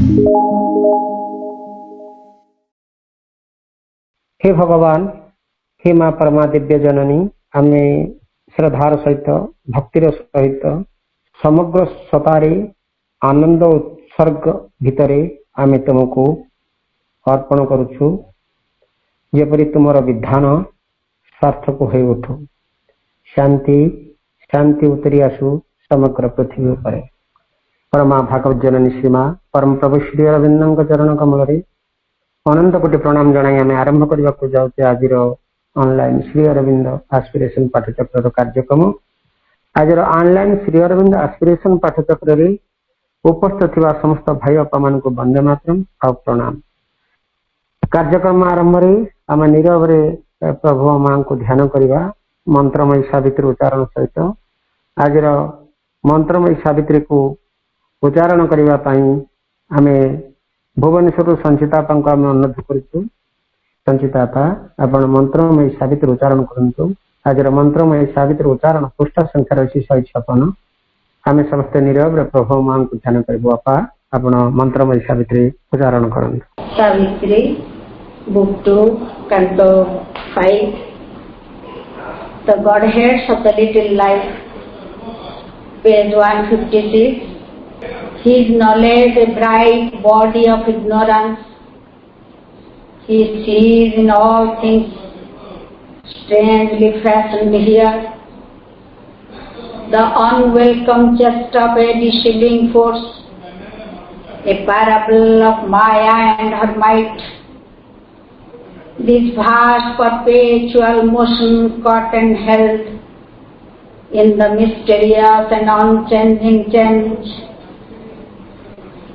हे भगवान, हे माँ परमा दिव्य जननी, आमे श्रद्धार सहित भक्तिर सहित समग्र सतारे आनंद उत्सर्ग भितरे आमे तुमको अर्पण करुछु। जेपरि तुमर विधान सार्थक हो उठु, शांति शांति उतरी आसु समग्र पृथ्वी पर। परमा भागवत जननी श्रीमा परम प्रभु श्री अरविंद चरण कमल अनंत कोटि प्रणाम जनाई आम आरंभ करने को जाऊे आज ऑनलाइन श्री अरविंद एस्पिरेशन पाठचक्र कार्यक्रम। आज ऑनलाइन श्री अरविंद एस्पिरेशन पाठचक्र रे उपस्थित थिबा समस्त भाई बापा मान को वंदे मातरम और प्रणाम। कार्यक्रम आरंभ रे आम नीरव रे प्रभु मां को ध्यान करवा मंत्रमयी सावित्री उच्चारण सहित आज मंत्रमयी सावित्री को उच्चारण करने आम भुवनेश्वर संचितापा को आम अनुरोध करूँ। संचितापा आप मंत्रमयी सावित्री उच्चारण करूँ। आज मंत्रमयी सावित्री उच्चारण पृष्ठ संख्या रही 156। आम समस्त नीरव प्रभु मां को ध्यान करूँ। आपा आप मंत्रमयी सावित्री उच्चारण करूँ। Savitri book 2 canto 5 The Godheads of the Little Life, page 156. His knowledge a bright body of ignorance. He sees in all things strangely fashioned here. The unwelcome jest of a deceiving force, a parable of Maya and her might. This vast perpetual motion caught and held in the mysterious and unchanging change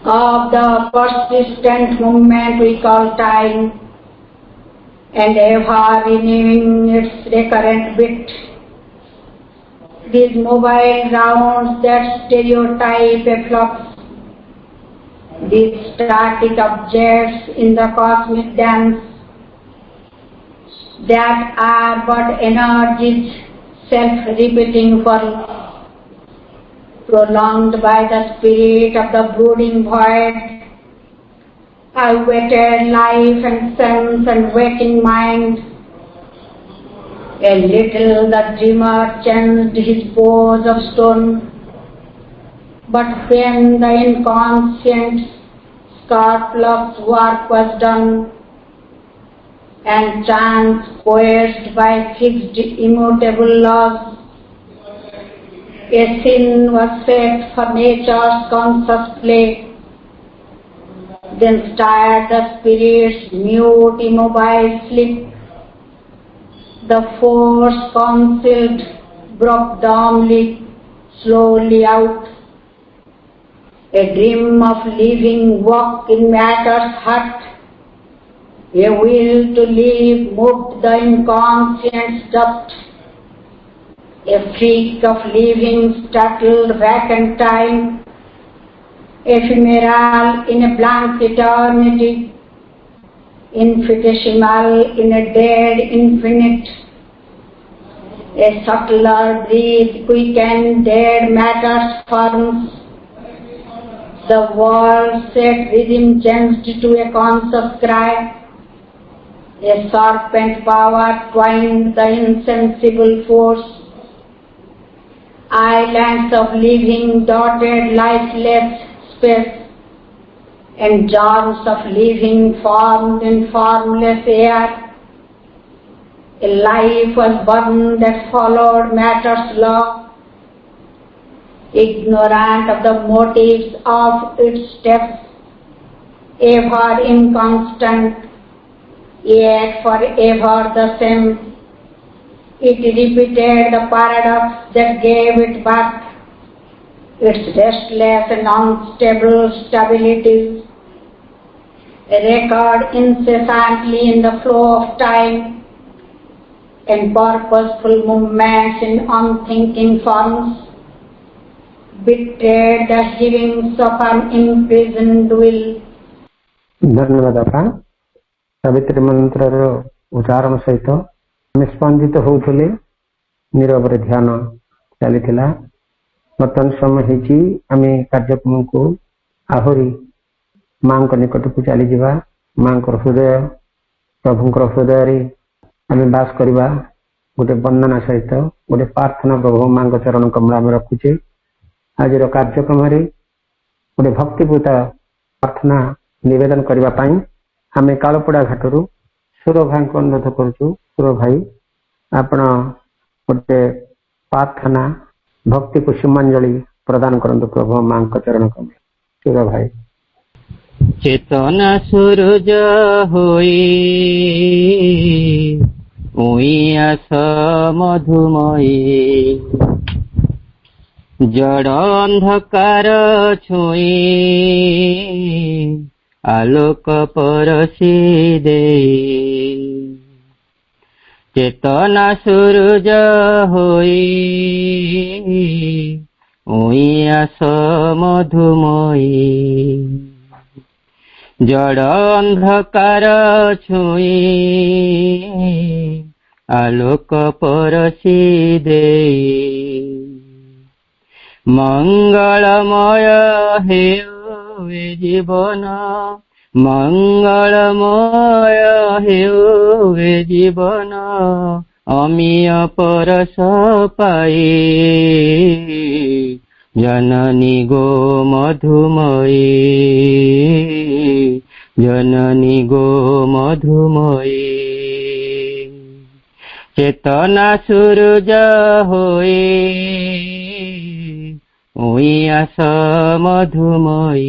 of the persistent movement we call time, and ever renewing its recurrent beat. These mobile rounds that stereotype a flux, these static objects in the cosmic dance, that are but energies self-repeating for prolonged by the spirit of the brooding void, awaited life and sense and waking mind. A little the dreamer changed his pose of stone, but when the inconscient sculptor's work was done, and chance coerced by fixed immutable laws, a scene was set for nature's conscious play. Then stirred the spirit's mute immobile sleep. The force concealed broke dumbly, slowly out. A dream of living walk in matter's heart. A will to live moved the inconscient's dust. A freak of living startled vacant time, ephemeral in a blank eternity, infinitesimal in a dead infinite. A subtler breeze quickened dead matter's forms. The world set rhythm changed to a conscious cry. A serpent power twined the insensible force. Islands of living dotted lifeless space, and germs of living formed in formless air. A life was born that followed matter's law, ignorant of the motives of its steps, ever inconstant, yet forever the same. It repeated the paradox that gave it birth, its restless and unstable stability, a record incessantly in the flow of time, and purposeful movements in unthinking forms, betrayed the heavings of an imprisoned will. धन्यवाद। सावित्री मंत्र उच्चारण सहित स्पंदित होते नीरव ध्यान चली। बर्तमान समय आम कार्यक्रम को आहरी माँ को निकट को चली जावा माँ हृदय प्रभुंकर हृदय आम बास करवा गोटे वंदना सहित गोटे प्रार्थना प्रभु माँ चरण कमल आम रखुचे आज कार्यक्रम गोटे भक्तिपूत प्रार्थना निवेदन करने आम कालपड़ा घाटू सुर भाई को अनुरोध करुचु सुर भाई आपण गोटे प्रार्थना भक्ति कुसुमांजलि प्रदान करंतु प्रभु माँ चरण कमल सुर भाई चेतना सूरज होई उइयास मधुमयी जड़ अंधकार छुई आलोक परसी दे चेतना सूरज होई उइयास मधुमयी जड़ अंधकार छुई आलोक परसी दे मंगलमय हेउए जीवन मंगलमय हेउए जीवन अमीय परस पाई जननी गो मधुमयी जननी गो मधुमयी चेतना सूरज होई उइयास मधुमयी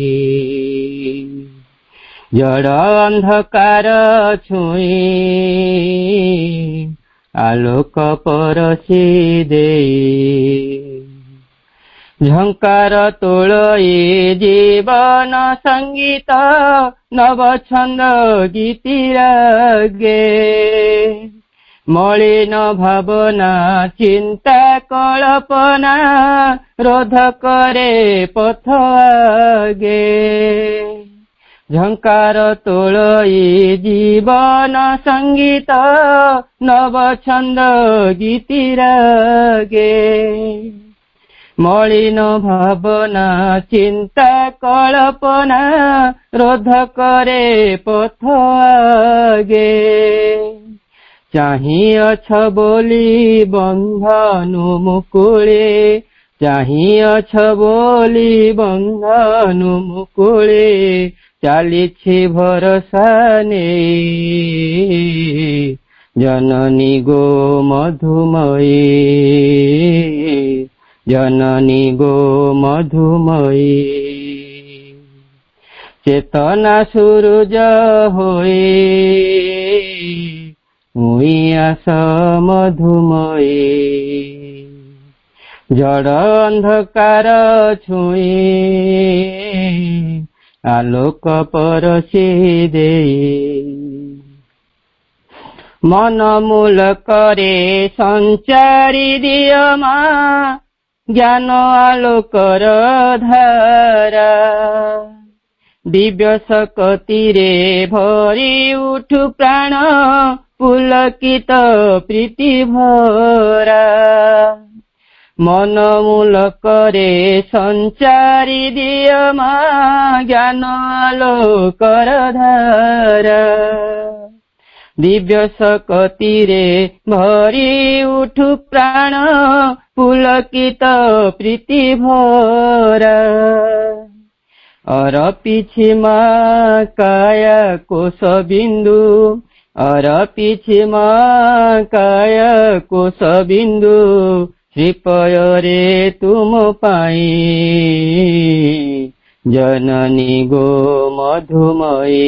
जड़ अंधकार छुई आलोक परसी दे झंकार तोलई जीवन संगीत नव छंद गीतिरागे मलिन भावना चिंता कल्पना रोध करे पथ आगे झंकार तोलई जीवन संगीत नव छंद गीतिरागे मलिन भावना चिंता कल्पना रोध करे पथ आगे चाहिअछ बोली बंधनु मुकुले चाहिअछ बोली बंधनु मुकुले चालिछि भरोसा नेई जननी गो मधुमयी जननी गो मधुमयी चेतना सूरज होई उइयास मधुमयी जड़ अंधकार छुई आलोक परसी देई मन मूल करे संचारी दिय मां ज्ञान आलोकर धारा दिव्य शक्तिरे भरी उठु प्राण पुलकित प्रीति भरा मन मूल करे संचारी दिय मां ज्ञान आलोकर धारा दिव्य शक्तिरे भरी उठु प्राण पुलकित प्रीति भरा अर्पिछि मां काया कोश बिंदु अर्पिछि मां काया कोश बिंदु श्रीपय रे तुम पाई जननी गो मधुमयी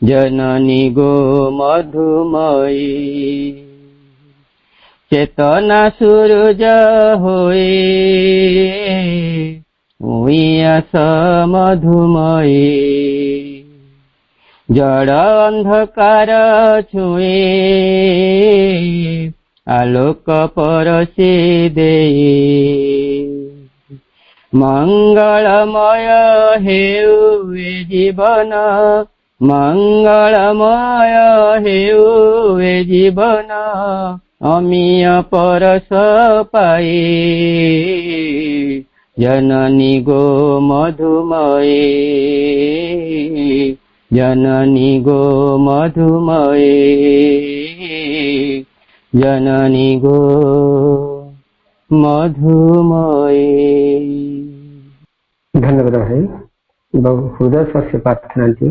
जननी गो मधुमयी चेतना सूरज होई उइयास मधुमयी जड़ अंधकार छुई आलोक परसी देई मंगलमय हेउए जीवन मंगलमय हेउए जीवन अमीय परस पाई जननी गो मधुमये, जननी गो मधुमये, जननी गो मधुमये। धन्यवाद भाई, बहु हृदय स्पर्शी प्रार्थना थी।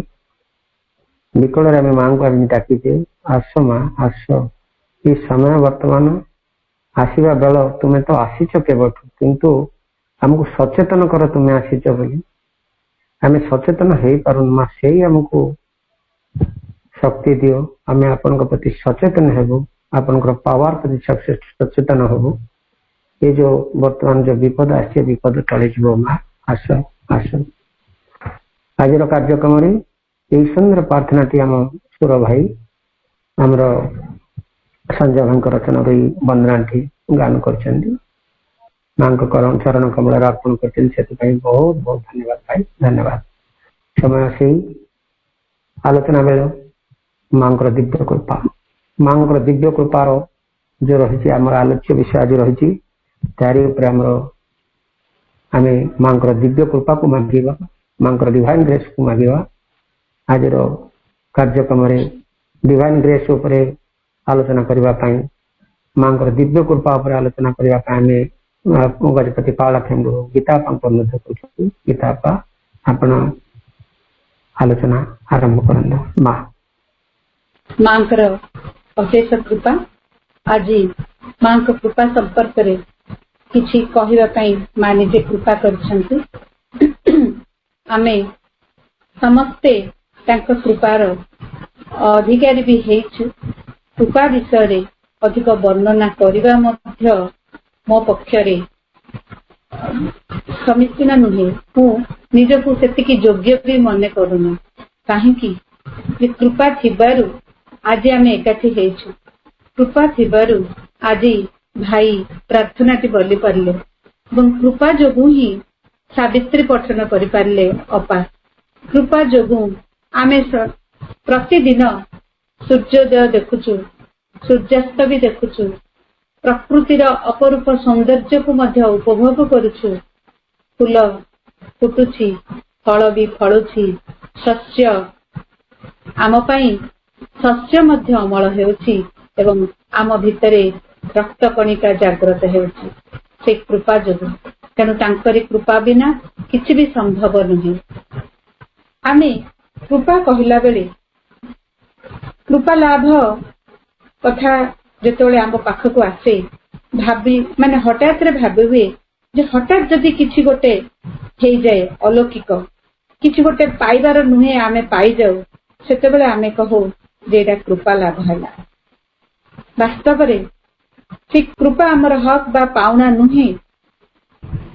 निकल आम माँ को आम डाकिचे, आस माँ आस, ये समय वर्तमान आसवा बेल, तुम्हें तो आसीच केवठू, किंतु आमको सचेतन कर तुम्हें आसीच बोली। आम सचेतन हो पारुन माँ, से आमको शक्ति दियो, आम आपण प्रति सचेतन हेबु, आपण पावर प्रति सचेतन हेबु। ये जो वर्तमान जो विपद आसे विपद टली जीव माँ, आस आस। आज कार्यक्रम यही सुंदर प्रार्थना टी आम सुर भाई आमर संजय भाई रचना रही वंदना गान कर माँ चरण कमल अर्पण कर बहुत बहुत धन्यवाद भाई, धन्यवाद। समय से आलोचना बेल माँ दिव्य कृपा, माँ दिव्य कृपार जो रही आम आलोच्य विषय आज रही तारी आम माँ दिव्य कृपा को मांगा, माँ डिवाइन ग्रेस को मांगा। आज कार्यक्रम डिवाइन ग्रेस उपरे आलोचना करने, माँ दिव्य कृपा उपर आलोचना करने गजपति पाला खेमू गीता गीता आपण आलोचना आरंभ कर। माँ अशेष कृपा। आज माँ कृपा संपर्क रे किछि कहवाई माँ निजे कृपा कर आमे समस्ते तांको कृपार अधिकारी भी हेइछु। कृपा विषय रे अधिक वर्णना करिबा मध्य मो पक्षरे समीचीन नुहे। मु निजकु सेतिकी योग्य भी मने करूना, काहेकि कृपा थिबारु आज आमे एकाठी हेइछु। कृपा थिबारु आज भाई प्रार्थनाटी बोली पारले एवं कृपा जोगु ही सावित्री पठन करि पारले। अपा कृपा जोगु आमे प्रतिदिन सूर्योदय देखुचु, सूर्यास्त भी देखुचु, प्रकृतिर अपरूप सौंदर्य को मध्य उपभोग करुचु। फूल फुटुछि, फल भी फलुछि, शस्य आम पई शस्य मध्य अमल हेउछि एवं आम भितरे रक्त कणिका जागृत हेउछि से कृपा जोगु। तेणु तांकरी कृपा बिना किछि भी संभव नुहे। आमे कृपा कहिला बेले कृपा लाभ कथा जेतोले आम पाखक आसे भाबी माने हठात रे भाबी हुए जे हठात जदि किछि गोटे हे जाए अलौकिक किछि गोटे पाइबार नुहे आमे पाई जाऊ, सेतेबेले आमे कहू जे एटा कृपा लाभ हैला। वास्तव रे ठीक कृपा हमर हक बा पाउना नुहे,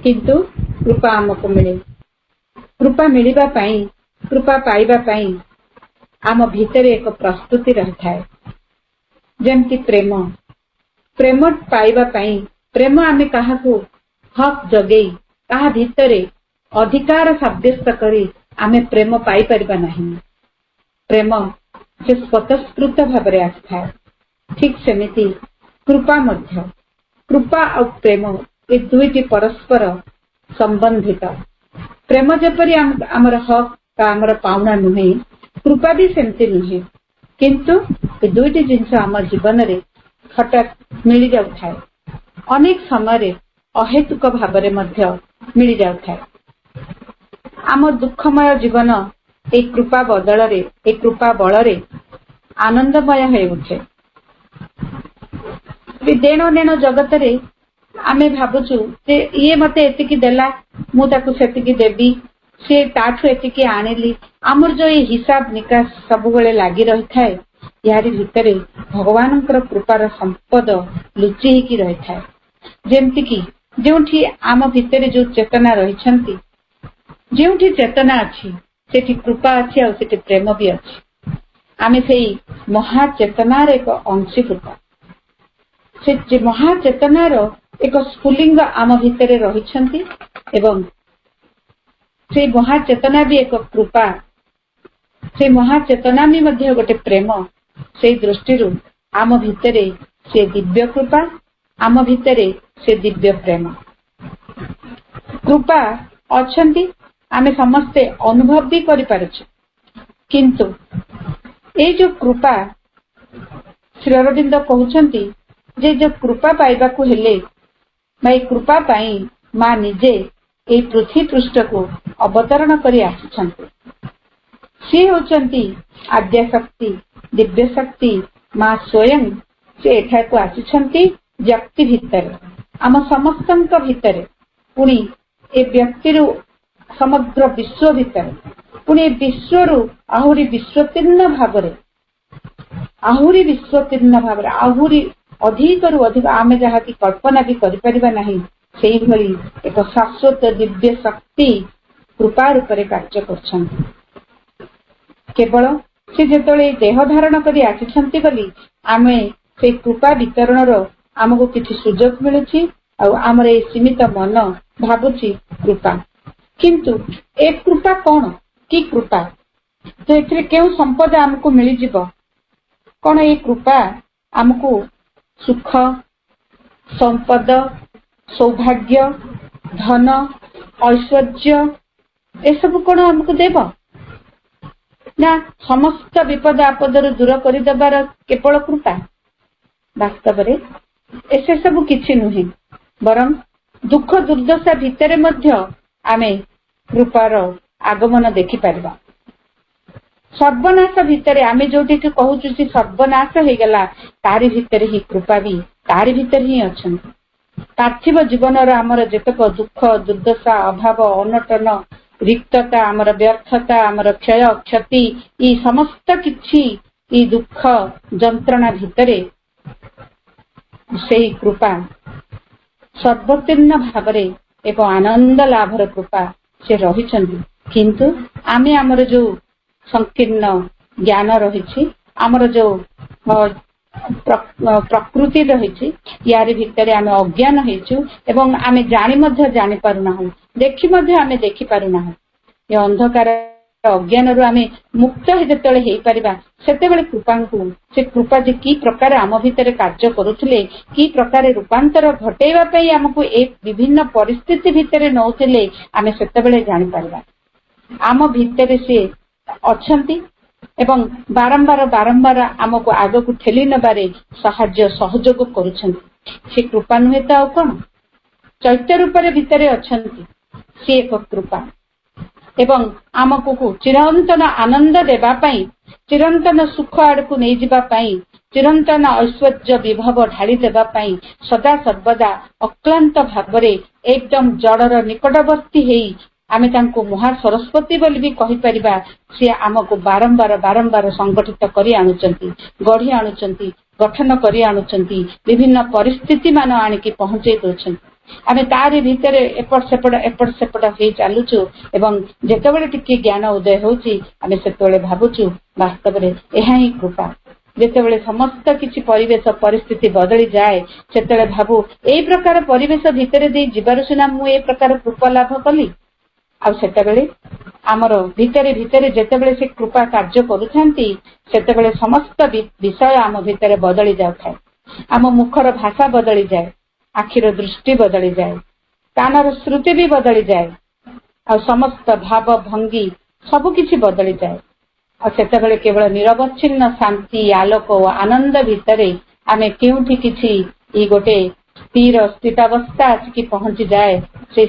किंतु कृपा हमको मिले। कृपा मिलिबा पाई, कृपा पाइबा पाई आम भितरे एक प्रस्तुति रही थाए। जेमती प्रेम, प्रेम पाइबा पाई, प्रेम आमे काहाकू हक जगेई कहा भितरे अधिकार साब्यस्त करी आमे प्रेम पाई परिबा नहीं। प्रेम से स्वतःस्फूर्त भावरे आस्थाए। ठीक सेमिति कृपा मध्य, कृपा और प्रेम ये दुईटी परस्पर संबंधित। प्रेम जेपरी आमर हक का आमर पाउना नुहे, कृपा भी सेमती नुहे, किंतु ये दुईटी जिनस आम जीवन रे हठात मिली जाउ थाए। अनेक समय अहेतुक भावरे मध्य मिली जाउ थाए। आम दुखमय जीवन ए कृपा बदल रे, ए कृपा बल रे आनंदमय हो उठे। देण नेण जगत रे आमे भाबुचु जे ये मते एतिकी देला मु ताकू सेतिकी देबी, से ताठू एतिकी आनिली। आमर जो ये हिसाब निकास सब बेले लागी रही थाए, यारी भितरे भगवानंकर कृपार संपद लुचि हेकी रही थाए। जेमती की जोठी आम भितरे जो चेतना रही छंती, जोठी चेतना अच्छी सेठी कृपा अच्छी और सेठी प्रेम भी अच्छी। आमे सेई महाचेतनार एक अंशीभूत। से महाचेतनार एक स्फुलिंग आम भितरे रही छंती एवं से महाचेतना भी एक कृपा, से महाचेतना भी मध्य गोटे प्रेम। से दृष्टि आम भितरे से दिव्य कृपा, आम भितरे से दिव्य प्रेम। कृपा अछंती आमे समस्ते अनुभव भी करि पारुछु किंतु ए जो कृपा श्री अरविंद कहउछंती जे जो कृपा पाइबा को हेले भाई कृपा पाई मां निजे ए पृथ्वी पृष्ठ को अवतरण करी आछंती सी होचंती आद्य शक्ति दिव्य शक्ति मां स्वयं से एठा को आछंती व्यक्ति भितर आम समस्तंक भितर पुणी ए व्यक्ति समग्र विश्व भितर पुणी विश्व आहुरी विश्वतीर्ण भाव आहुरी विश्वतीर्ण भाव आहुरी अधिक रु अधिक आमे जहा की कल्पना भी करि परिबा नहीं सेही भली एक शाश्वत दिव्य शक्ति कृपा रूप में कार्य करछन केवल से जेतले देह धारण करी आछंती बोली आमे से कृपा वितरण रो हमको किछि सुजोग मिलुछि आ हमर ए सीमित मन भाबुछि कृपा किंतु ए कृपा कोन की कृपा तो एथिरे केउ संपद हमको मिलि जिवो कोन ए कृपा हमको सुख संपद सौभाग्य धन ऐश्वर्य ए सब कोन हमको देबो ना समस्त विपद आपद दूर कर देबार केवल कृपा वास्तव रे ऐसे सब किछि नुहे बरं दुख दुर्दशा भितरे मध्य आमे कृपार आगमन देखि परबा सर्वनाश भितरे आमे जोटी के कहूछु कि सर्वनाश हे गला तारि भितरे ही कृपा भी तारि भितरे ही अछन पार्थिव जीवन रो हमर जेतक दुख दुर्दशा अभाव अनटन रिक्तता आमर व्यर्थता आमर क्षय क्षति ई समस्त किछि ई दुख जंत्रणा भितरे सेही कृपा सर्वतीर्ण भावरे एक आनंद लाभर कृपा से रहिछन्ति किंतु आमे आमर जो संकीर्ण ज्ञान रहिछि आमर जो प्रकृति रहिछि यारि भितरे आमे अज्ञान हेछु एवं आमे जानि मध्य जानि पारुना देखि मध्य आमे देखि पारुना ये अंधकार अज्ञान रु आमे मुक्त जेतेबेले हेई परिबा सेतेबेले कृपांकु से कृपा जे की प्रकार आम भितरे कार्य करूथिले की प्रकार रूपांतर घटेइबा पई हमकु एक विभिन्न परिस्थिति भितरे नौथिले आमे सेतेबेले जानि परिबा आम भितरे से अछंती एवं बारंबार बारंबार आमको आग को ठेली नबारे साहाय्य सहयोग करुछंती से कृपा नुहे तो आउ कोन चैत्य रूप भितरे अछंती से एक कृपा एवं आमको चिरंतन आनंद देबा पई चिरंतन सुख आड़कू नहीं जिबा पई चिरंतन ऐश्वर्य विभव ढाली देबा पई सदा सर्वदा अक्लांत भावरे एकदम जड़र निकटवर्ती हेई आमे तांको महा सरस्वती बोली भी कहि परिबा से आमको बारंबार बारंबार संगठित करी आनुचंती गढ़ी आनुचंती गठन करी आनुचंती विभिन्न परिस्थिति मान आनिकी पहुंचे दोछंती आमे तारी भितरे एपट सेपट हे चालुचु एवं जेतेबेले टिके ज्ञान उदय होउची आमे सेतेबेले भाबुचु वास्तव रे एहा ही कृपा जेतेबेले समस्त किछि परिवेश परिस्थिति बदली जाए सेतेबेले भाबु एई प्रकार परिवेश भितरे दे जीवार सुना मु ए प्रकार कृपा लाभ कली आ सेतेबेले आमर भितरे भितरे जेतेबेले से कृपा कार्य करूथांती सेतेबेले समस्त विषय आम भितरे बदली जाउथाय आम मुखर भाषा बदली जाए आखिर दृष्टि बदली जाए कानर श्रुति भी बदली जाए आ समस्त भाव भंगी सब किछि बदली जाए आ सेतेबेले केवल निरवच्छिन्न शांति आलोक और आनंद भितरे आमे केउठी किछि ई गोटे स्थिर स्थितावस्था आसिकी पहुंची जाए से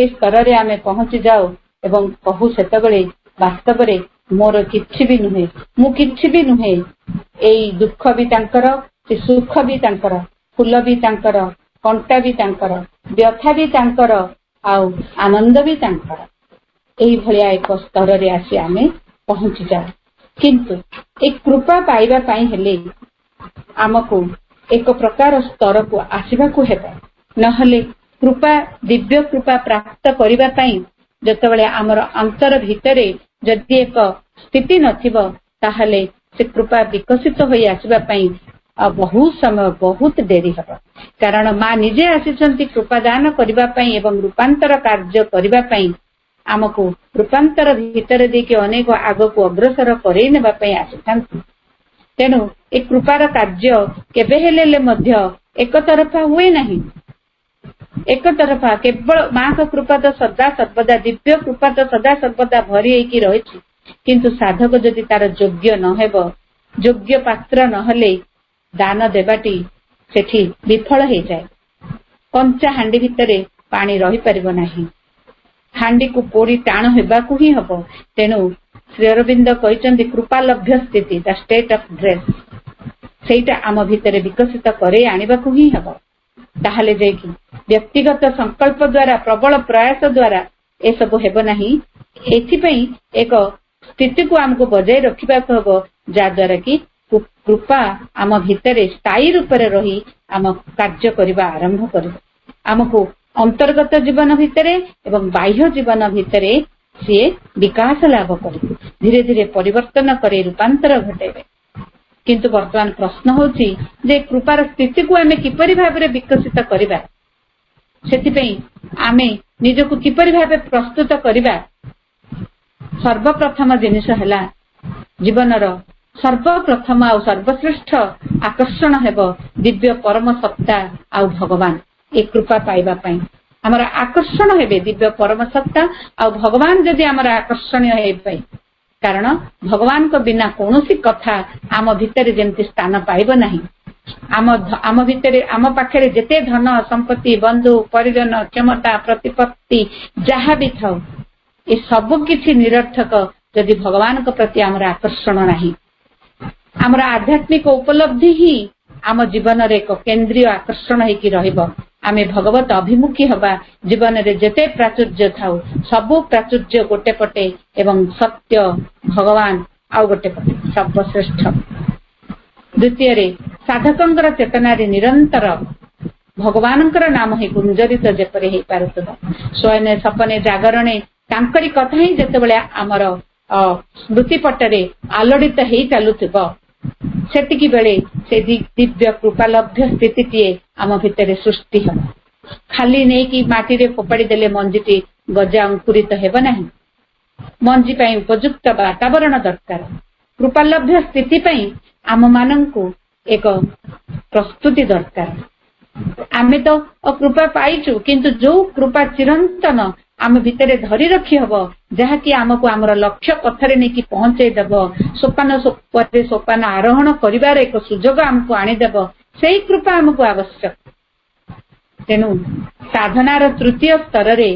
स्तर रे आमे पहुंची जाओ एवं कहू सेतेबेले वास्तव रे मोर किछि भी नुहे मु किछि भी नुहे एई दुख भी तांकर से सुख भी तांकर फूल भी तांकर कंटा भी तांकर व्यथा भी तांकर आउ आनंद भी तांकर एई भलिया एक स्तर रे आसी आमे पहुंची जाओ किंतु एक कृपा पाइबा पाई हेले आमको एक प्रकार स्तर को आसीबा को हेबा नहले कृपा दिव्य कृपा प्राप्त करिबा पाई जतबेले आमर अंतर भितरे जदि एक स्थिति नथिबो ताहले से कृपा विकसित होई आसीबा पाई बहुत समय बहुत डेरी हबो कारण मां निजे आसीचंती कृपा दान करिबा पाई एवं रूपांतर कार्य करिबा पाई आमको रूपांतर भितर देके अनेक आग को अग्रसर करे नेबा पाई आसीथांती तेनु एक कृपार कार्य केबे हेले मध्य एक तरफा हुए नहीं एक तरफा केवल माँ का कृपा तो सदा सर्वदा दिव्य कृपा तो सदा सर्वदा भरी होइकी रही किंतु साधक जदि तार योग्य न हेबो योग्य पात्र नहले दान देवाटी सेठी विफल हो जाए। कंचा हांडी भितरे पानी रही परिबो नाही, हांडी को पोड़ी टाण हेबाकू ही हबो। तेणु श्री अरविंद कहते कृपालभ्य स्थिति द स्टेट ऑफ ग्रेस सेटा आम भितरे विकसित करे आनिबाकू ही हबो। ताहले जायकी व्यक्तिगत संकल्प द्वारा प्रबल प्रयास द्वारा ए सब हेबो नाही। एथिपई एक स्थिति को आमको बजाय रखिबाक हबो जा द्वारा कि कृपा आम भितरे स्थायी रूप में रही आम कार्य करबा आरंभ करिबो। आमको अंतर्गत जीवन भितरे एवं बाह्य जीवन भितरे सी विकास लाभ करे धीरे धीरे परिवर्तन करे रूपांतर घटेबे। किंतु वर्तमान प्रश्न होची जे कृपार स्थिति को आमे किपरि भाबरे विकसित करिबा, सेतिपई आमे निजको किपरि भाबे प्रस्तुत करिबा। सर्वप्रथम जिनिस हला जीवनर सर्वप्रथम आ सर्वश्रेष्ठ आकर्षण हेबो दिव्य परम सत्ता आ भगवान। ए कृपा पाइबा पई हमर आकर्षण हेबे दिव्य परम सत्ता आ भगवान। जदि हमर आकर्षणीय हे पई कारण भगवान को बिना कौनसी कथा आम भितरे जेमती स्थान पाइब नाही। आम भितरे आम पाखरे जेते धन संपत्ति बंधु परिजन क्षमता प्रतिपत्ति जहाँ भी थाउ ए सब किछि निरर्थक जदि भगवान को प्रति आमर आकर्षण नाही। आमर आध्यात्मिक उपलब्धि ही आम जीवन रे एक केंद्रीय आकर्षण हेकी रहिबो। आमे भगवत अभिमुखी हबा जीवन रे जेते प्राचुर्य थाउ सबु प्राचुर्य गोटे पटे एवं सत्य भगवान आउ गोटे पटे सर्वश्रेष्ठ। द्वितीय रे साधकंकर चेतना रे निरंतर भगवानंकर नाम ही गुंजरित जेपरे हे पारुतबा। स्वयं सपने जागरणे तांकरी कथा ही जेतेबेले आमर स्मृति पटरे आलोड़ित हेई चालुथिबो सेतिकी बेले से दिव्य कृपालभ्य स्थिति आम भितरे सृष्टि हम। खाली नहीं कि माटी रे फोपाड़ी देले मंजीटी गजा अंकुरित हेब नाही। मंजी पई उपयुक्त वातावरण दरकार। कृपालभ्य स्थिति पई आम मानंकु एक प्रस्तुति दरकार। आमे तो कृपा पाइचु किंतु जो कृपा चिरंतन आम भितरे धरी रखी हबो जहाँकि आमको आमर लक्ष्य पथरे नहीं पहुंचे देव सोपान सोपान आरोहण करिवार एक सुजोग आमको आनीदेव से कृपा आमको आवश्यक। तेणु साधनार तृतीय स्तर रे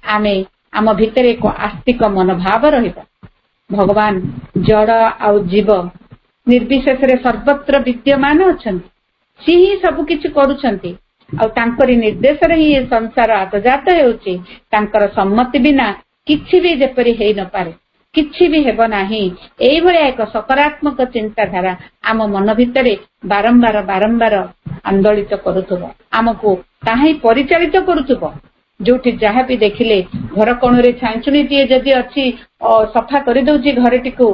आमे आम भितरे एक आस्तिक मनोभाव रहिबा। भगवान जड़ आउ जीव निर्विशेष रे सर्वत्र विद्यमान अछंती। सी ही सब किछि करूछंती आ तांकरी निर्देश रे ही संसार आतजात हेउची। तांकर सम्मति बिना किछि भी जेपरि हेई न पारे किछि भी हेब नाही। एई भलिया एक सकारात्मक चिंताधारा आम मन भितरे बारंबार बारंबार आंदोलित करूथबो आमको ताही परिचालित करूथबो। जोठी जहा भी देखिले घर कोण रे छांचुनीटिए जदि अछि सफा करि दउची घरटिको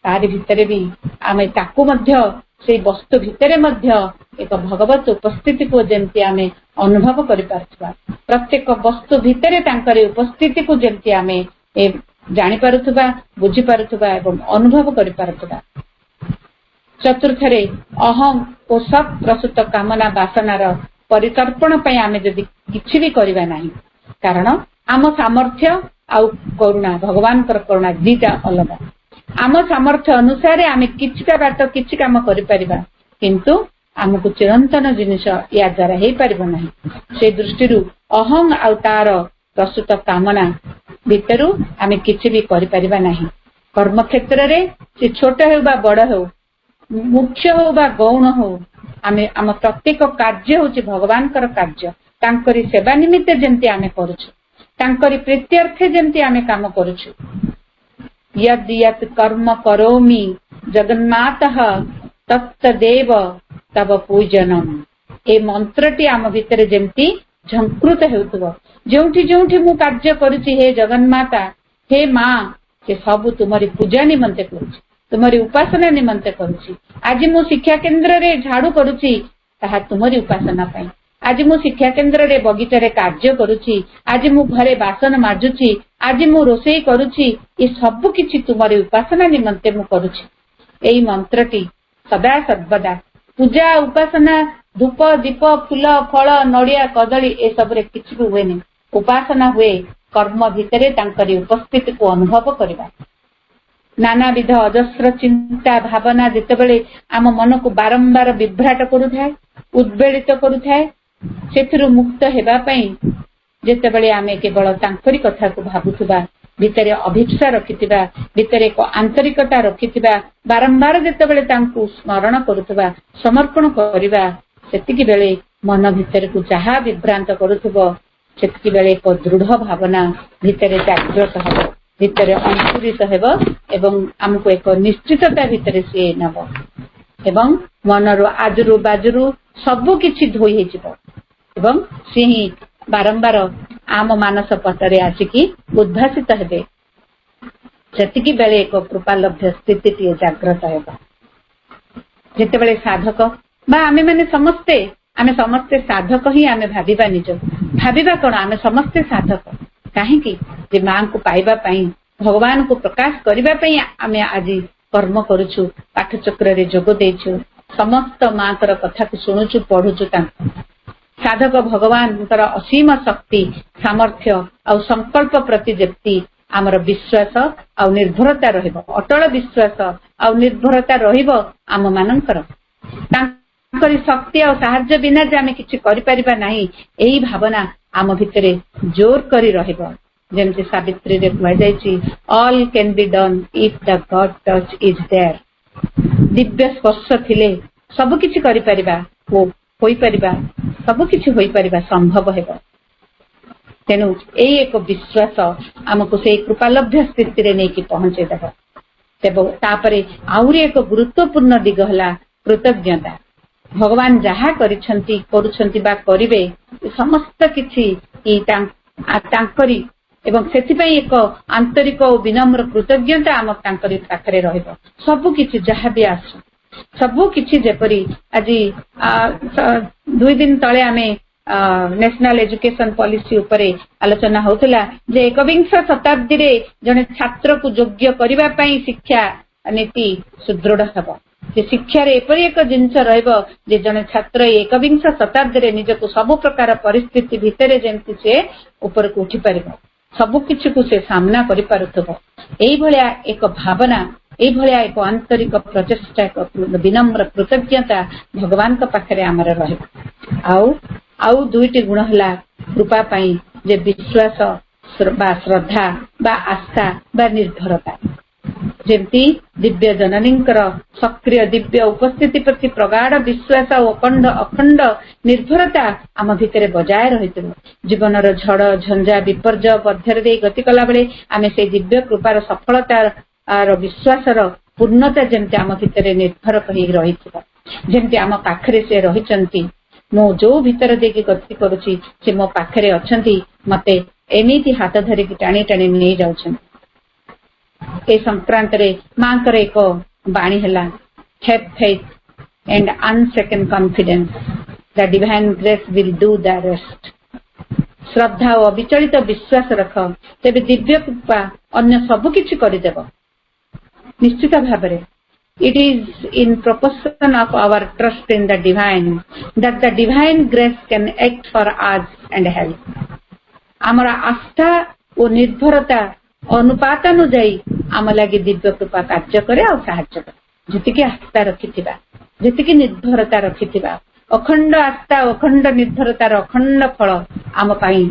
तारि भितरे भी आमे ताकू मध्य से वस्तु भितरे मध्य एक भगवत उपस्थिति को जेमती आमे अनुभव करि पारछबा। प्रत्येक वस्तु भितरे तांकरी उपस्थिति को जेमती आमे जानि पारुथबा बुझी पारुथबा एवं अनुभव करि पारुथबा। चतुर्थ रे अहम ओ सब प्रसुत कामना वासनार परिकल्पना पई आमे जदि किछि भी करिवा नाही कारण आम सामर्थ्य आउ करुणा भगवान करुणा दीटा अलग। आम सामर्थ्य अनुसार आमे किछिटा बाट किछि काम करि परिबा किंतु आमको चिरंतन जिनिस या द्वारा हे परिबो नाही। से दृष्टि अहम आउ तार प्रसुत कामना भितरु आमे किछि भी करि परिबा नाही। कर्म क्षेत्र रे से छोट हो बा बड़ हो मुख्य हो बा गौण हो आमे आम प्रत्येक कार्य होची भगवान कर कार्य। तांकरी सेवा निमित्त जेमती आमे करूछु तांकरी प्रीत्यर्थे जेमती आमे काम करूछु। यद यत कर्म करोमि जगन्नाथः तत्तदेव तब पूजनम। ए मंत्रटी आम भितरे जेमती झंकृत हेउथबो जोंठी जोंठी मु कार्य करूची हे जगन्माता हे मां से सब तुमरी पूजा निमंते करूची तुमरी उपासना निमंते करूची। आज मु शिक्षा केंद्र रे झाड़ू करूची ताहा तुमरी उपासना पाई। आज मु शिक्षा केंद्र रे बगीचा रे कार्य करूची आज मु घरे बासन माजुची आज मु रोषेई करूची ये सब किछि तुमरी उपासना निमंते मु करूची। एई मंत्रटी सदा सर्वदा पूजा उपासना धूप दीप फूल फल नड़िया कदली ए सब किसी भी हुए नहीं। उपासना हुए कर्म भितर तांकरी उपस्थिति को अनुभव करवा। नानाविध अजस्र चिंता भावना जितेबले आम मन को बारंबार विभ्राट करुଥାଏ, उद्वेलित करुଥାଏ, सेथिरु मुक्त हेबा पई जेतेबले आमे केवल तांकरी कथा को भाबुथबा, भितरे अभिप्सा रखिथिबा, भितरे एक आंतरिकता रखिथिबा, बारंबार जेतेबले तांकु स्मरण करुथबा, समर्पण करिबा, सेतिकी बेले मन भितर को जहा विभ्रांत करुथबो सेतिकी बेले एक दृढ़ भावना भितरे जागृत हबो, भितरे अंकुरित हेबो एवं हमको एक निश्चितता भितरे से नब एवं मनरो आजुरु बाजुरु सबु किछि धोई हेजिबो एवं से ही बारंबार आम मानस पटरे आसिकी उद्भासित हेबे। सेतिकी बेले एक कृपालब्ध स्थिति जागृत हेबो। जेतेबेले साधक बा आमे माने समस्ते साधक ही आमे भाबिबा निज भाबिबा कोन आमे समस्ते साधक काहेकि जे मां को पाइबा पई भगवान को प्रकाश करिबा पई आमे आज कर्म करूछु, पाठचक्र रे जोग देछु, समस्त मातर कथा को सुनुछु पढुछु। साधक भगवान असीम शक्ति सामर्थ्य और संकल्प प्रति जेप्ति आमर विश्वास और निर्भरता रहिबो, अटल विश्वास और निर्भरता रहिबो आम मानकर तांकरी शक्ति और साहाय्य बिना जे आमे किछि करि परिबा नाही एही भावना आम भितरे जोर करी रहिबो। जेमति सावित्री रे कहै जायछि all can be done if the God touch is there. दिव्य स्पर्श थिले सब किछि करि परिबा, हो होई परिबा, सब किछि होई परिबा संभव हेबो। तेनु एई एक विश्वास हमको से कृपालब्ध स्थिति रे नेकी पहुंचे देबो। तेबो तापरे आउरी एक गुरुत्वपूर्ण दिग हला कृतज्ञता। भगवान जहा करिछंती करूछंती बा करिवे समस्त किछि ई तांकरी एवं सेथिपई एक आंतरिक और विनम्र कृतज्ञता आम तांकरी पाखरे रहइबो। सब किछि जहा भी आसु सबु किछि जेपरी आज 2 दिन तळे आमे नेशनल एजुकेशन पॉलिसी उपरे आलोचना होतला जे एकविंश शताब्दी रे जने छात्र को योग्य करिबा पई शिक्षा नीति सुदृढ़ हबो। जे शिक्षा रे एपरि एक जिंस रहइबो जे जने छात्र एकविंश शताब्दी रे निजको सब प्रकार परिस्थिति भितरे जेंति से ऊपर को उठी परिबो, सब किछि को से सामना करि पारुथबो। एई भलिया एक भावना, एई भलिया एक आंतरिक प्रचेष्टा, एक विनम्र कृतज्ञता भगवान का पाखरे आमर रहे। आउ दुईटी गुण हला कृपा पाई जे विश्वास बा श्रद्धा बा आस्था बा निर्भरता। जेमती दिव्य जननींकर सक्रिय दिव्य उपस्थिति प्रति प्रगाढ़ विश्वास और अखंड निर्भरता आम भितर बजाय रही। जीवनर झड़ झंझा विपर्य मध्य दे गति कला बेले आमे से दिव्य कृपार सफलतार विश्वासर पूर्णता जेमती आम भितर निर्भर कही रही, जेमती आम पाखरे से रहिचंती। मो जो भीतर देकी गति करुची से मो पाखरे अछंती, मते एमिति हाथ धरिकी टाणी टाणी नहीं जाउछंती। ए संक्रांत रे मांकर एक बाणी हला have faith and unshaken confidence the divine grace will do the rest. श्रद्धा और अविचलित विश्वास रख, तेबे दिव्य कृपा अन्य सब किछि करि देबो निश्चित भाबरे। It is in proportion of our trust in the divine that the divine grace can act for us and help. आमरा आस्था और निर्भरता अनुपातानुजाई आम लगे दिव्य कृपा कार्य करे और साहाय्य करे। जेतिकी आस्था रखिथिबा, जेतिकी निर्भरता रखिथिबा, अखंड आस्था अखंड निर्भरतार अखंड फल आम पाई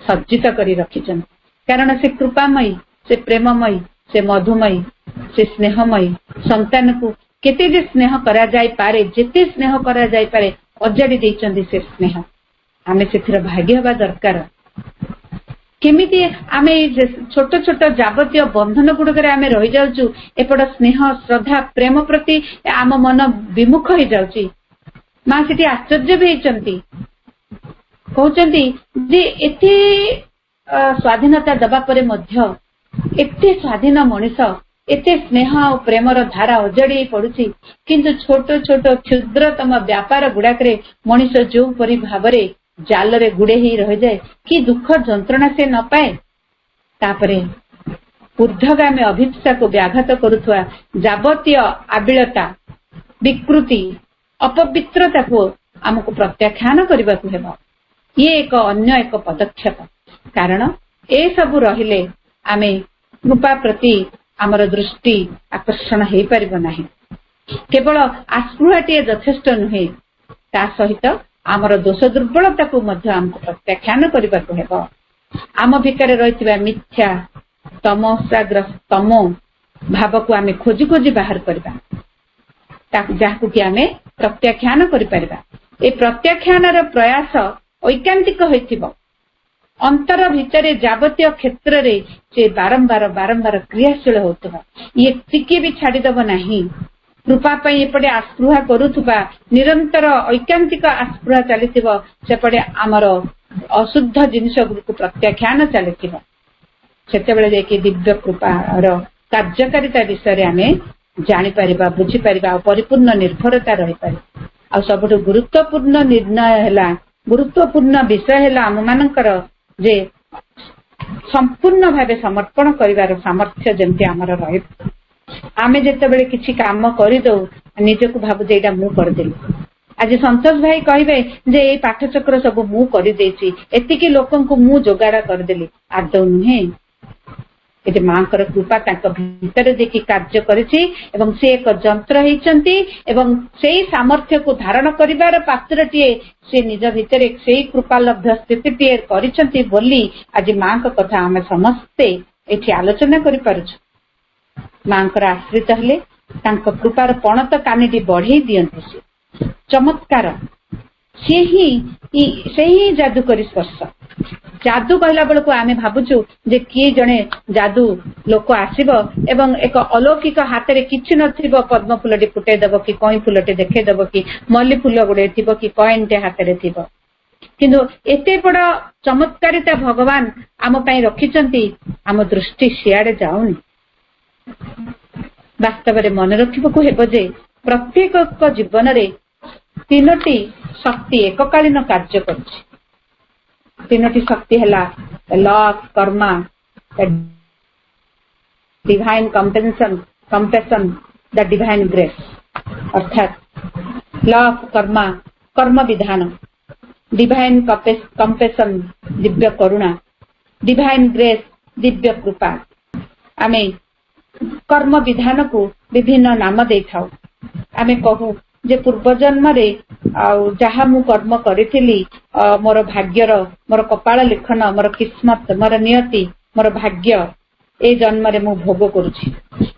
सज्जित करी रखिछन। कारण से कृपामयी, से प्रेममयी, से मधुमयी, से स्नेहमयी संतान को केते जे स्नेह करा जाय पारे, जेते स्नेह करा जाय पारे अजाड़ी देइचंदी से स्नेह। आमे सेथिर भाग्य हबा दरकार। केमिति आमे छोट छोट जावतीय बंधन गुडकर आमे रहि जाउछु, एपड स्नेह श्रद्धा प्रेम प्रति आम मन विमुख हो जाउची। मां सेठी आश्चर्य भेइचंती, कहउचंती जे एते स्वाधीनता दबा परे मध्य एते स्वाधीन मनीष एते स्नेह और प्रेमर धारा अजड़ी पड़ुची, किंतु छोट छोट क्षुद्रतम व्यापार गुड़ाकरे मनीष जो परि भावरे जाल रे गुड़े ही रह जाए कि दुख जंत्रणा से न पाए। तापरे ऊर्ध्वगामी अभिप्सा को व्याघात करुथुआ जावतीय आबिलता विकृति अपवित्रता को आमको प्रत्याख्यान करने को हेबो। ये एक अन्य एक पदक्षेप, कारण ए सब रहिले आमे कृपा प्रति आमर दृष्टि आकर्षण हो पार नहीं। केवल आस्पृहाटीए यथेष्ट नुहे, ता सहित आमर दोष दुर्बलता को मध्य आमको प्रत्याख्यान करने को हेबो। आम भितर रही मिथ्या तमो भाव को आमे खोजी खोजी बाहर करबा, जहां कि आमे प्रत्याख्यान करि परबा। ए प्रत्याख्यान रो प्रयास ऐकांतिक होइथिबो, अंतर भितरे जावतीय क्षेत्र रे से बारंबार बारंबार क्रियाशील होतबा। ये टिके भी छाड़ी दब नाही। कृपा पई एपटे आस्पृहा करूथबा, निरंतर ऐकांतिक आस्पृहा चलिथिबो, सेपटे आमर अशुद्ध जिनिस गुरु प्रत्याख्यान चलिथिबो। सेतेबेले जे कि दिव्य कृपार कार्यकारिता विषय आमे जानी परिबा, बुझी परिबा, परिपूर्ण निर्भरता रही पारि। आ सबुठ गुरुत्वपूर्ण निर्णय हैला, गुरुत्वपूर्ण विषय हैला आम मानकर जे संपूर्ण भावे समर्पण करिवार सामर्थ्य जेमति आमर रही। आमे जेतेबेले किछि काम करि दउ, निजको भाबु जे एटा मु कर देली। आज संतोष भाई कहबे जे ए पाठचक्र सब मु करि देछि, एतिके लोकंकु मु जोगाड़ कर देली। आदौ नुहे, ये माँ कृपा भीतर देखी कार्य करिछि एवं से एक जंत्र होइछन्ति एवं सेही सामर्थ्य को धारण करिवार पात्रटीए से निज भीतर सेही कृपालब्ध स्थितिटीए करिछन्ति बोली आज माँ का कथा आमे समस्ते एठी आलोचना करि पारुछु। माँ आश्रित हेले तांको कृपार पणत कानिटी बढ़ई दियंती से चमत्कार से ही जादू करी स्पर्श। जादू कहला बेलू आमे भाबुछु जे किए जने जादू लोक आसीबो एवं एक अलौकिक हाथ रे किछि नथिबो, पद्म फुलटी फुटे देबो कि कई फुलटी देखे देबो कि मल्ली फुल गुडे थिबो कि कॉइनटे हाथ रे थिबो। किंतु एते बड़ चमत्कारिता भगवान आम पई रखिचंती, आम दृष्टि सियाडे जाउनी। वास्तव में मन रखिबको हेबो जे प्रत्येक जीवन रे तीनोटी शक्ति एककालीन कार्य करछि। तीनोटी शक्ति हैला love, Karma, divine compassion, the divine grace. अर्थात लव कर्मा कर्म विधान, डिवाइन कंपेशन दिव्य करुणा, डिवाइन ग्रेस दिव्य कृपा। आमे कर्म विधान को विभिन्न नाम दे थाउ। आमे कहू जे पूर्व जन्म रे जहा मु कर्म करिथिली, मोर भाग्यर, मोर कपाल लिखन, मोर किस्मत, मोर नियति, मोर भाग्य ए जन्म रे मु भोग करूछि।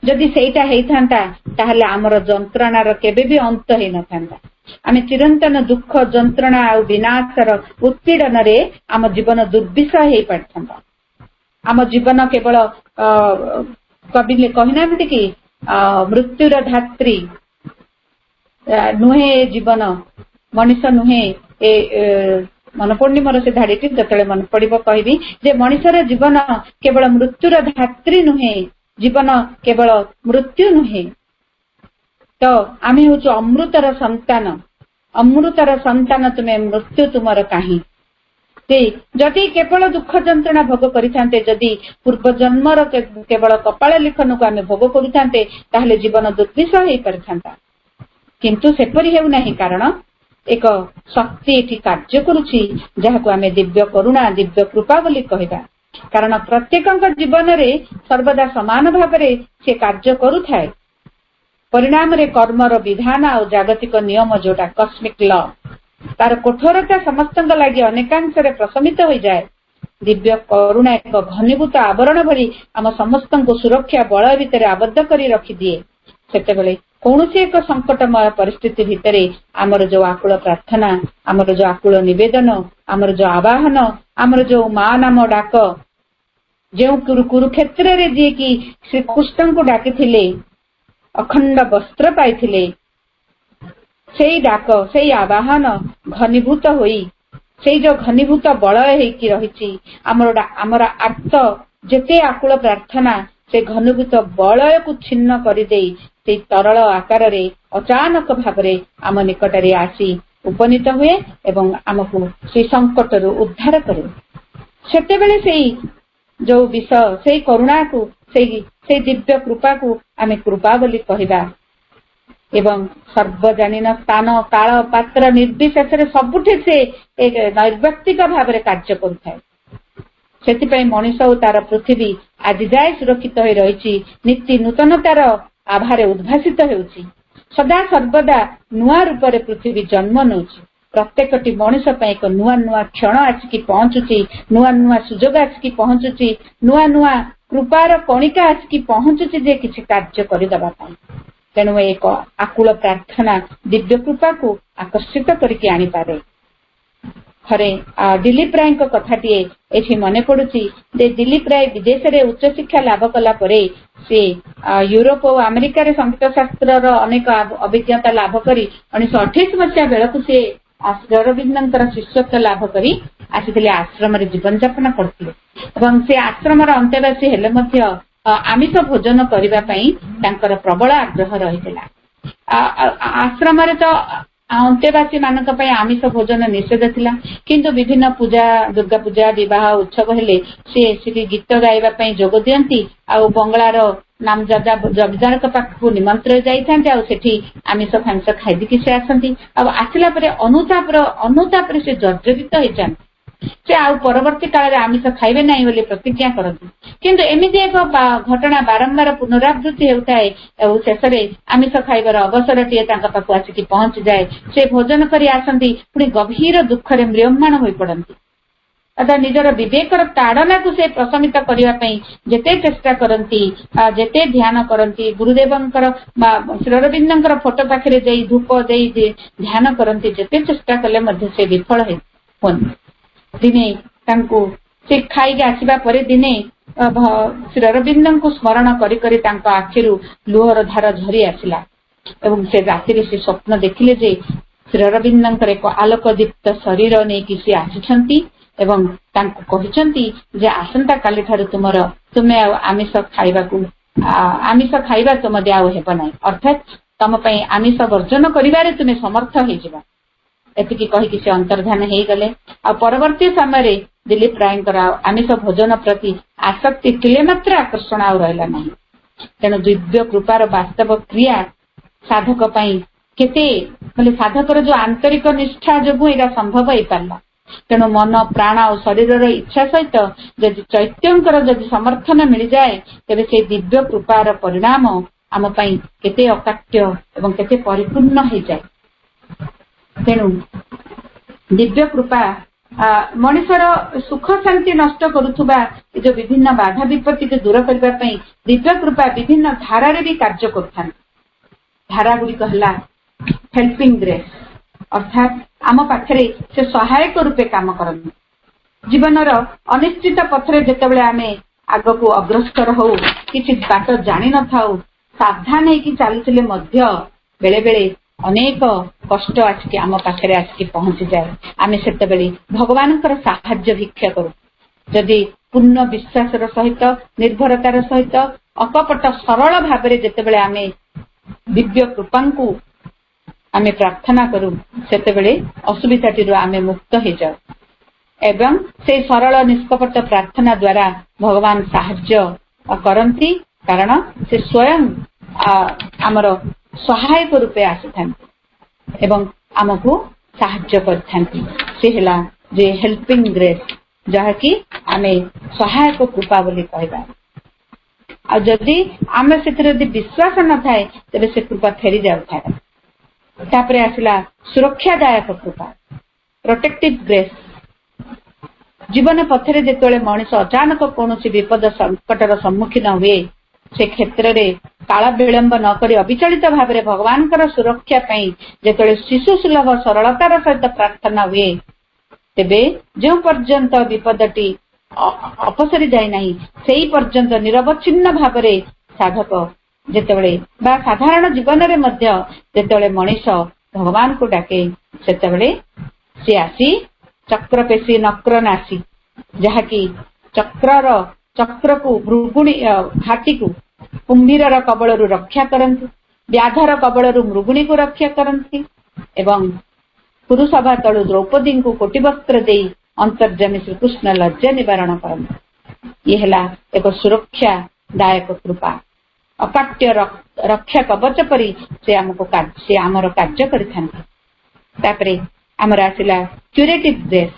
जदि सेटा हेइथांता ताहले आमर जंत्रणार केबे भी अंत हे न थांता। आमे चिरंतन दुख जंत्रणा आ विनाशर उत्पीड़न रे आम जीवन दुर्विषह हे पड़थांता। आम जीवन केवल कवि कहिना कि मृत्युर धात्री नुहे जीवन, मनीष नुहे मन पड़नी मोर से धाड़ीटी जतले मन पड़िबो कहबी जे मनीषर जीवन केवल मृत्युर धात्री नुहे, जीवन केवल मृत्यु नुहे। तो आमे होचु अमृतर संतान, अमृतर संतान तुमे मृत्यु तुमर काहे। जदि केवल दुख जंत्रणा भोग करिथांते, जदि पूर्व जन्मर केवल कपाल लिखन को आमे भोग करिथांते ताहले जीवन दुर्विषह हे परिथांता। किंतु सेपरि हेउ नाही, कारण एक शक्ति एठी कार्य करूछि जहाको आमे दिव्य करुणा, दिव्य कृपा बोली कहबा। कारण प्रत्येकक जीवन रे सर्वदा समान भाव रे से कार्य करूथाय। परिणाम रे कर्मर विधान और जागतिक नियम जोटा कस्मिक लॉ तार कठोरता समस्तंग लागि अनेकांश रे प्रशमित हो जाए। दिव्य करुणा एक घनीभूत आवरण भली आम समस्तंको सुरक्षा बल भितर आबद्ध करी रखी दिए। सेतेबेले कौनसी एक संकटमय परिस्थिति भितरे आमर जो आकुल प्रार्थना, आमर जो आकुल निवेदन, आमर जो आवाहन, आमर जो मां नाम डाक, जो कुरुक्षेत्र रे जे कि श्री कृष्ण को डाकी थिले, अखंड वस्त्र पाइथिले, सेई डाक सेई आवाहन घनीभूत होई, सेई जो घनीभूत बलय हेकी रहिछि आमर आर्त जेते आकुल प्रार्थना से घनीभूत बलय को छिन्न करि देई से तरल आकार रे अचानक भावरे आम निकटरे आसी उपनीत हुए एवं आमको से संकट रु उद्धार करे। सेतेबेले सेई जो विषय सेई करुणा को सेई दिव्य कृपा को आमे कृपा बोली कहबा। एवं सर्वजनीन स्थान काल पात्र निर्विशेष सबुठी से एक नैर्व्यक्तिक भाव में कार्य करुଥାଏ। ସେଥିପାଇଁ ମଣିଷ ଓ ତାର ପୃଥିବୀ ଆଜି ଯାଏ ସୁରକ୍ଷିତ ହୋଇ ରହିଛି, ନୀତି ନୂତନତାର ଆଭାରେ ଉଦ୍ଭାସିତ ହେଉଛି। ସଦା ସର୍ବଦା ନୂଆ ରୂପରେ ପୃଥିବୀ ଜନ୍ମ ନେଉଛି। ପ୍ରତ୍ୟେକଟି ମଣିଷ ପାଇଁ ଏକ ନୂଆ ନୂଆ କ୍ଷଣ ଆସିକି ପହଞ୍ଚୁଛି, ନୂଆ ନୂଆ ସୁଯୋଗ ଆସିକି ପହଞ୍ଚୁଛି, ନୂଆ ନୂଆ କୃପାର କଣିକା ଆସିକି ପହଞ୍ଚୁଛି ଯେ କିଛି କାର୍ଯ୍ୟ କରିଦେବା ପାଇଁ। ତେଣୁ ଏକ ଆକୁଳ ପ୍ରାର୍ଥନା ଦିବ୍ୟ କୃପାକୁ ଆକର୍ଷିତ କରିକି ଆଣିପାରେ। ଥରେ ଦିଲ୍ଲୀପ ରାୟଙ୍କ କଥାଟିଏ ଏଠି ମନେ ପଡୁଛି ଯେ ଦିଲ୍ଲୀପ ରାୟ ବିଦେଶରେ ଉଚ୍ଚ ଶିକ୍ଷା ଲାଭ କଲା ପରେ ସେ ୟୁରୋପ ଓ ଆମେରିକାରେ ସଙ୍ଗୀତ ଶାସ୍ତ୍ରର ଅନେକ ଅଭିଜ୍ଞତା ଲାଭ କରି 1928 ମସିହା ବେଳକୁ ସେ ଶ୍ରୀ ଅରବିନ୍ଦଙ୍କର ଶିଷ୍ୟତ୍ୱ ଲାଭ କରି ଆସିଥିଲେ। ଆଶ୍ରମରେ ଜୀବନଯାପନ କରୁଥିଲେ ଏବଂ ସେ ଆଶ୍ରମର ଅନ୍ତେବାସୀ ହେଲେ ମଧ୍ୟ ଆମିଷ ଭୋଜନ କରିବା ପାଇଁ ତାଙ୍କର ପ୍ରବଳ ଆଗ୍ରହ ରହିଥିଲା। ଆଶ୍ରମରେ ତ ଅନ୍ତେବାସୀ ମାନଙ୍କ ପାଇଁ ଆମିଷ ଭୋଜନ ନିଷେଧ ଥିଲା, କିନ୍ତୁ ବିଭିନ୍ନ ପୂଜା, ଦୁର୍ଗା ପୂଜା, ବିବାହ ଉତ୍ସବ ହେଲେ ସେ ସେଠି ଗୀତ ଗାଇବା ପାଇଁ ଯୋଗ ଦିଅନ୍ତି ଆଉ ବଙ୍ଗଳାର ନାମଜାଦା ଜମିଦାରଙ୍କ ପାଖକୁ ନିମନ୍ତ୍ରଣ ଯାଇଥାନ୍ତି ଆଉ ସେଠି ଆମିଷ ଫାମିଷ ଖାଇଦେଇକି ସେ ଆସନ୍ତି। ଆଉ ଆସିଲା ପରେ ଅନୁତାପରେ ସେ ଜର୍ଜରିତ ହେଇଯାନ୍ତି। ସେ ଆଉ ପରବର୍ତ୍ତୀ କାଳରେ ଆମିଷ ଖାଇବେ ନାହିଁ ବୋଲି ପ୍ରତିଜ୍ଞା କରନ୍ତି, କିନ୍ତୁ ଏମିତି ଏକ ଘଟଣା ବାରମ୍ବାର ପୁନରାବୃତ୍ତି ହେଉଥାଏ ଆଉ ଶେଷରେ ଆମିଷ ଖାଇବାର ଅବସରଟିଏ ତାଙ୍କ ପାଖକୁ ଆସିକି ପହଞ୍ଚିଯାଏ। ସେ ଭୋଜନ କରି ଆସନ୍ତି, ପୁଣି ଗଭୀର ଦୁଃଖରେ ମ୍ରିୟମାଣ ହୋଇପଡନ୍ତି। ଅର୍ଥାତ୍ ନିଜର ବିବେକର ତାଡନାକୁ ସେ ପ୍ରଶମିତ କରିବା ପାଇଁ ଯେତେ ଚେଷ୍ଟା କରନ୍ତି, ଯେତେ ଧ୍ୟାନ କରନ୍ତି, ଗୁରୁଦେବଙ୍କର ଶ୍ରୀ ଅରବିନ୍ଦଙ୍କର ଫଟୋ ପାଖରେ ଯାଇ ଧୂପ ଦେଇ ଧ୍ୟାନ କରନ୍ତି, ଯେତେ ଚେଷ୍ଟା କଲେ ମଧ୍ୟ ସେ ବିଫଳ ହୁଅନ୍ତି। ଦିନେ ତାଙ୍କୁ ସେ ଖାଇକି ଆସିବା ପରେ ଦିନେ ଶ୍ରୀ ଅରବିନ୍ଦଙ୍କୁ ସ୍ମରଣ କରି କରି ତାଙ୍କ ଆଖିରୁ ଲୁହର ଧାର ଝରି ଆସିଲା ଏବଂ ସେ ରାତିରେ ସେ ସ୍ୱପ୍ନ ଦେଖିଲେ ଯେ ଶ୍ରୀ ଅରବିନ୍ଦଙ୍କର ଏକ ଆଲୋକ ଦୀପ୍ତ ଶରୀର ନେଇକି ସେ ଆସିଛନ୍ତି ଏବଂ ତାଙ୍କୁ କହିଛନ୍ତି ଯେ ଆସନ୍ତା କାଲି ଠାରୁ ତୁମେ ଆଉ ଆମିଷ ଖାଇବା ତୁମ ଦେହ ଆଉ ହେବ ନାହିଁ, ଅର୍ଥାତ୍ ତମ ପାଇଁ ଆମିଷ ବର୍ଜନ କରିବାରେ ତୁମେ ସମର୍ଥ ହେଇଯିବ। ଏତିକି କହିକି ସେ ଅନ୍ତର୍ଧାନ ହେଇଗଲେ। ଆଉ ପରବର୍ତ୍ତୀ ସମୟରେ ଦିଲ୍ଲୀପ ରାୟଙ୍କର ଆମିଷ ଭୋଜନ ପ୍ରତି ଆସକ୍ତି ଥିଲେ ମାତ୍ର ଆକର୍ଷଣ ଆଉ ରହିଲା ନାହିଁ। ତେଣୁ ଦିବ୍ୟ କୃପାର ବାସ୍ତବ କ୍ରିୟା ସାଧକ ପାଇଁ କେତେ ସାଧକର ଯୋଉ ଆନ୍ତରିକ ନିଷ୍ଠା ଯୋଗୁଁ ଏଇଟା ସମ୍ଭବ ହେଇପାରିଲା। ତେଣୁ ମନ, ପ୍ରାଣ ଆଉ ଶରୀରର ଇଚ୍ଛା ସହିତ ଯଦି ଚୈତ୍ୟଙ୍କର ଯଦି ସମର୍ଥନ ମିଳିଯାଏ, ତେବେ ସେଇ ଦିବ୍ୟ କୃପାର ପରିଣାମ ଆମ ପାଇଁ କେତେ ଅକାଟ୍ୟ ଏବଂ କେତେ ପରିପୂର୍ଣ୍ଣ ହେଇଯାଏ। ତେଣୁ ଦିବ୍ୟ କୃପା ମଣିଷର ସୁଖ ଶାନ୍ତି ନଷ୍ଟ କରୁଥିବା ଏ ଯୋଉ ବିଭିନ୍ନ ବାଧା ବିପତ୍ତିକୁ ଦୂର କରିବା ପାଇଁ ଦିବ୍ୟ କୃପା ବିଭିନ୍ନ ଧାରାରେ ବି କାର୍ଯ୍ୟ କରୁଥାନ୍ତି। ଧାରା ଗୁଡିକ ହେଲା ହେଲ୍ପିଂ ଗ୍ରେସ୍, ଅର୍ଥାତ୍ ଆମ ପାଖରେ ସେ ସହାୟକ ରୂପେ କାମ କରନ୍ତି। ଜୀବନର ଅନିଶ୍ଚିତ ପଥରେ ଯେତେବେଳେ ଆମେ ଆଗକୁ ଅଗ୍ରସର ହଉ, କିଛି ବାଟ ଜାଣିନଥାଉ, ସାବଧାନ ହେଇକି ଚାଲୁଥିଲେ ମଧ୍ୟ ବେଳେ ବେଳେ ଅନେକ କଷ୍ଟ ଆସିକି ଆମ ପାଖରେ ଆସିକି ପହଞ୍ଚିଯାଏ। ଆମେ ସେତେବେଳେ ଭଗବାନଙ୍କର ସାହାଯ୍ୟ ଭିକ୍ଷା କରୁ। ଯଦି ପୂର୍ଣ୍ଣ ବିଶ୍ୱାସର ସହିତ, ନିର୍ଭରତାର ସହିତ, ଅକପଟ ସରଳ ଭାବରେ ଯେତେବେଳେ ଆମେ ଦିବ୍ୟ କୃପାଙ୍କୁ ଆମେ ପ୍ରାର୍ଥନା କରୁ, ସେତେବେଳେ ଅସୁବିଧାଟିରୁ ଆମେ ମୁକ୍ତ ହେଇଯାଉ ଏବଂ ସେଇ ସରଳ ନିଷ୍କପଟ ପ୍ରାର୍ଥନା ଦ୍ୱାରା ଭଗବାନ ସାହାଯ୍ୟ କରନ୍ତି, କାରଣ ସେ ସ୍ୱୟଂ ଆମର ସହାୟକ ରୂପେ ଆସିଥାନ୍ତି ଏବଂ ଆମକୁ ସାହାଯ୍ୟ କରିଥାନ୍ତି। ସେ ହେଲା ଯେ ହେଲ୍ପିଂ ଗ୍ରେସ୍, ଯାହାକି ଆମେ ସହାୟକ କୃପା ବୋଲି କହିବା। ଆଉ ଯଦି ଆମେ ସେଥିରେ ଯଦି ବିଶ୍ୱାସ ନଥାଏ, ତେବେ ସେ କୃପା ଫେରି ଯାଉଥାଏ। ତାପରେ ଆସିଲା ସୁରକ୍ଷାଦାୟକ କୃପା, ପ୍ରୋଟେକ୍ଟିଭ ଗ୍ରେସ୍। ଜୀବନ ପଥରେ ଯେତେବେଳେ ମଣିଷ ଅଚାନକ କୌଣସି ବିପଦ ସଂକଟର ସମ୍ମୁଖୀନ ହୁଏ, ସେ କ୍ଷେତ୍ରରେ କାଳ ବିଳମ୍ବ ନ କରି ଅବିଚଳିତ ଭାବରେ ଭଗବାନଙ୍କର ସୁରକ୍ଷା ପାଇଁ ଯେତେବେଳେ ଶିଶୁ ସୁଲଭ ସରଳତାର ସହିତ ପ୍ରାର୍ଥନା ହୁଏ, ତେବେ ଯେଉଁ ପର୍ଯ୍ୟନ୍ତ ବିପଦଟି ଅପସରି ଯାଇନାହିଁ, ସେହି ପର୍ଯ୍ୟନ୍ତ ନିରବଚ୍ଛିନ୍ନ ଭାବରେ ସାଧକ ଯେତେବେଳେ ବା ସାଧାରଣ ଜୀବନରେ ମଧ୍ୟ ଯେତେବେଳେ ମଣିଷ ଭଗବାନଙ୍କୁ ଡାକେ, ସେତେବେଳେ ସେ ଆସି ଚକ୍ରପେଶୀ ନକ୍ର ନାସି, ଯାହାକି ଚକ୍ରକୁ ଘାଟିକୁ କୁମ୍ଭୀରର କବଳରୁ ରକ୍ଷା କରନ୍ତି, ବ୍ୟାଧର କବଳରୁ ମୃଗୁଣୀକୁ ରକ୍ଷା କରନ୍ତି ଏବଂ ପୁରୁଷଭା ତଳୁ ଦ୍ରୌପଦୀଙ୍କୁ କୋଟି ବସ୍ତ୍ର ଦେଇ ଅନ୍ତର୍ଯାମୀ ଶ୍ରୀକୃଷ୍ଣ ଲଜ୍ଜା ନିବାରଣ କରନ୍ତି। ଇଏ ହେଲା ଏକ ସୁରକ୍ଷାଦାୟକ କୃପା, अकाट्य रक्षा कवच परी से आमर कार्य करें। आमर आसला क्यूरेटिव ग्रेस,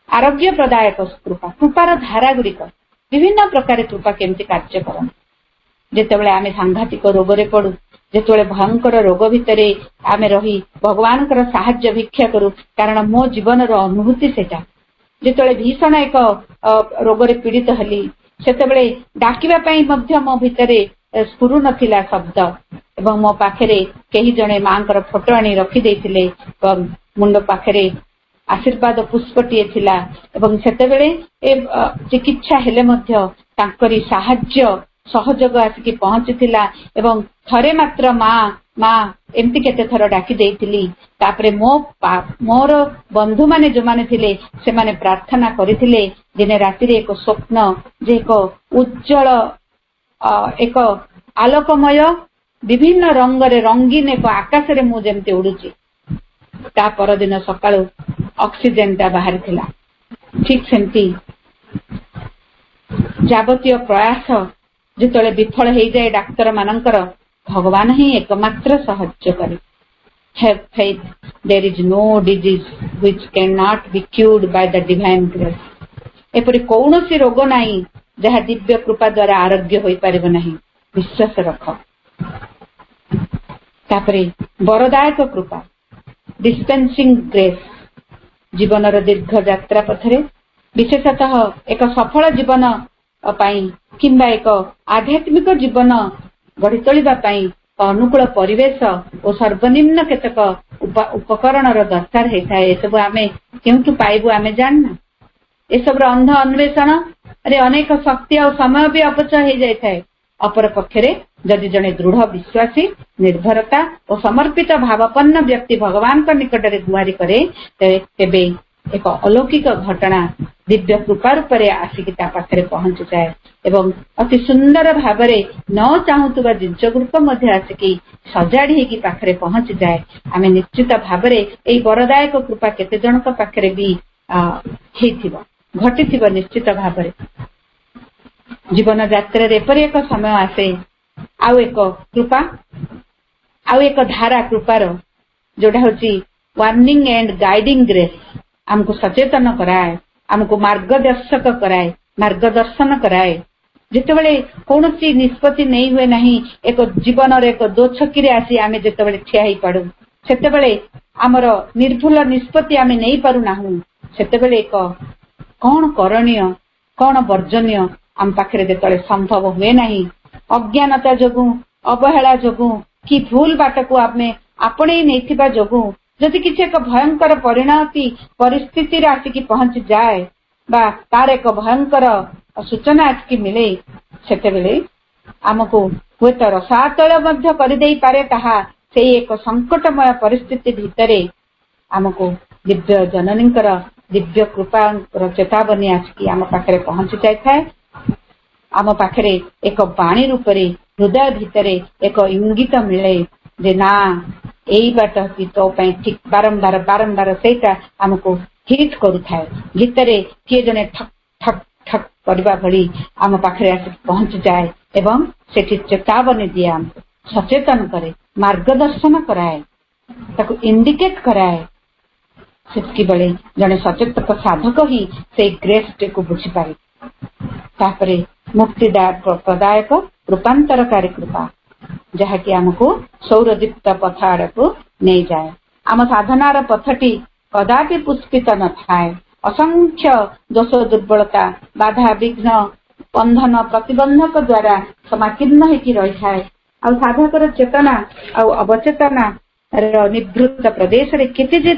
आरोग्य प्रदायक कृपा, कृपार धारा गुड़िक विभिन्न प्रकार कृपा केमती कार्य करन। जेतेबेले आमे सांघातिक रोगरे पड़ू, जेतेबेले भयंकर रोग भितरे आमे रही भगवान साहाय्य भिक्षा करू, कारण मो जीवन अनुभूति सेटा। जेतेबेले भीषण एक रोगरे पीड़ित हली, सेतेबेले डाकिबा पई मध्य मो भितरे स्फुरु नथिला शब्द, एवं मो पाखरे केही जणे मांकर फोटो आनी रखी देथिले, मुंड पाखरे आशीर्वाद पुष्पटीए थिला, एवं सेतेबेले चिकित्सा हेले मध्य तांकरी साहाय्य सहयोग आसिकी पहुंचीथिला, एवं थरे मात्र माँ एमती केते थर डाकी देइथिली। तापरे मोर बंधु माने जो माने थिले से माने प्रार्थना करिथिले दिने राति रे एक स्वप्न जे एक उज्जवल एक आलोकमय विभिन्न रंगरे रंगीन एक आकाश रे मु जेमती उडुची। ता परदिन सकाळु ऑक्सीजन ता बाहर थिला। ठीक सेमती जाबतीय प्रयास जितले विफल हो जाए डाक्तर मानकर, भगवान ही एकमात्र साहाय्य करे। Have faith, there is no disease which cannot be cured by the divine grace. एपरि कौनसी रोग नहीं जहाँ दिव्य कृपा द्वारा आरोग्य होई परिबो नहीं, विश्वास रख। तापरे वरदायक कृपा, डिस्पेंसिंग ग्रेस, जीवनर दीर्घ यात्रा पथरे विशेषतः एक सफल जीवन पाई किंबा एक आध्यात्मिक जीवन गढ़ी तोलिबा पाई अनुकूल परिवेश और सर्वनिम्न केतक उपकरण दरकार होता है। सब आमे केउठु पाइबु आमे जानना। ए सब अंध अन्वेषण अरे अनेक शक्ति और समय भी अपचय हो जाए। अपर पक्षरे जदि जने दृढ़ विश्वासी, निर्भरता और समर्पित भावपन्न व्यक्ति भगवान का निकट में गुहारी करे, तेबे एक अलौकिक घटना दिव्य कृपा रूप आसिकी ता पाखरे पहुंची जाए एवं अति सुंदर भावरे न चाहूवा जिनस गुड़िक आसिकी सजाड़ी होगी पाखरे पहुंची जाए। आमे निश्चित भावरे एई वरदायक कृपा केते जनक पाखरे भी घटी निश्चित भावरे। जीवन यात्रा रे एपरि एक समय आसे आउ एक कृपा आउ एक धारा कृपार जोटा होची वार्निंग एंड गाइडिंग ग्रेस, हमको सचेतन कराए, हमको मार्गदर्शक कराए, मार्गदर्शन कराए। जितेबले कौन निष्पत्ति नहीं हुए नहीं, एक जीवन एक दो छकी आसी आमे जितेबले ठिया ही पड़ू, सेतेबले आमर निर्भुल निष्पत्ति आमे नहीं पारु नाहु, सेतेबले एक कौन करणीय कौन वर्जनीय आम पाखरे जेतले संभव हुए नहीं, अज्ञानता जोगु, अवहेला जोगु कि भूल बाट को आमे आपणे नैथिबा जोगु जदि किसी एक भयंकर परिणति परिस्थिति आसिकी पहुंची जाए बा तार एक भयंकर सूचना आसिकी मिले, सेतेबेले आमको हुए तो रसातल मध्य कर देई पारे। ताहा से एक संकटमय परिस्थिति भितरे आमको दिव्य जननींकर दिव्य कृपा चेतावनी आसिकी आम पाखरे पहुंची जाए। आम पाखरे एक बाणी रूप हृदय भितरे एक इंगित मिले जे ना एई बाट कि तो ठीक बारंबार बारंबार सेटा हमको हिट करुथाए। भितरे किए जने ठक ठक ठक करबा भली आम पाखरे आसी पहुंच जाए एवं सेठी चेतावनी दिए, हमको सचेतन करे, मार्गदर्शन कराए, ताको इंडिकेट कराए। सेतकी बेले जने सचेतक साधक ही से ग्रेस को बुझी पारे। तापरे मुक्तिदायक प्रदायक रूपांतरकारी कृपा जहाँकि आमको सौरदीप्त पथ आड़ को नहीं जाए। आम साधनार पथटी कदापि पुष्पित न थाए, असंख्य दोष दुर्बलता बाधा विघ्न बंधन प्रतिबंधक द्वारा समाकीर्ण होकी रही थाए। आ साधकर चेतना आ अवचेतना निभृत प्रदेश रे केते जे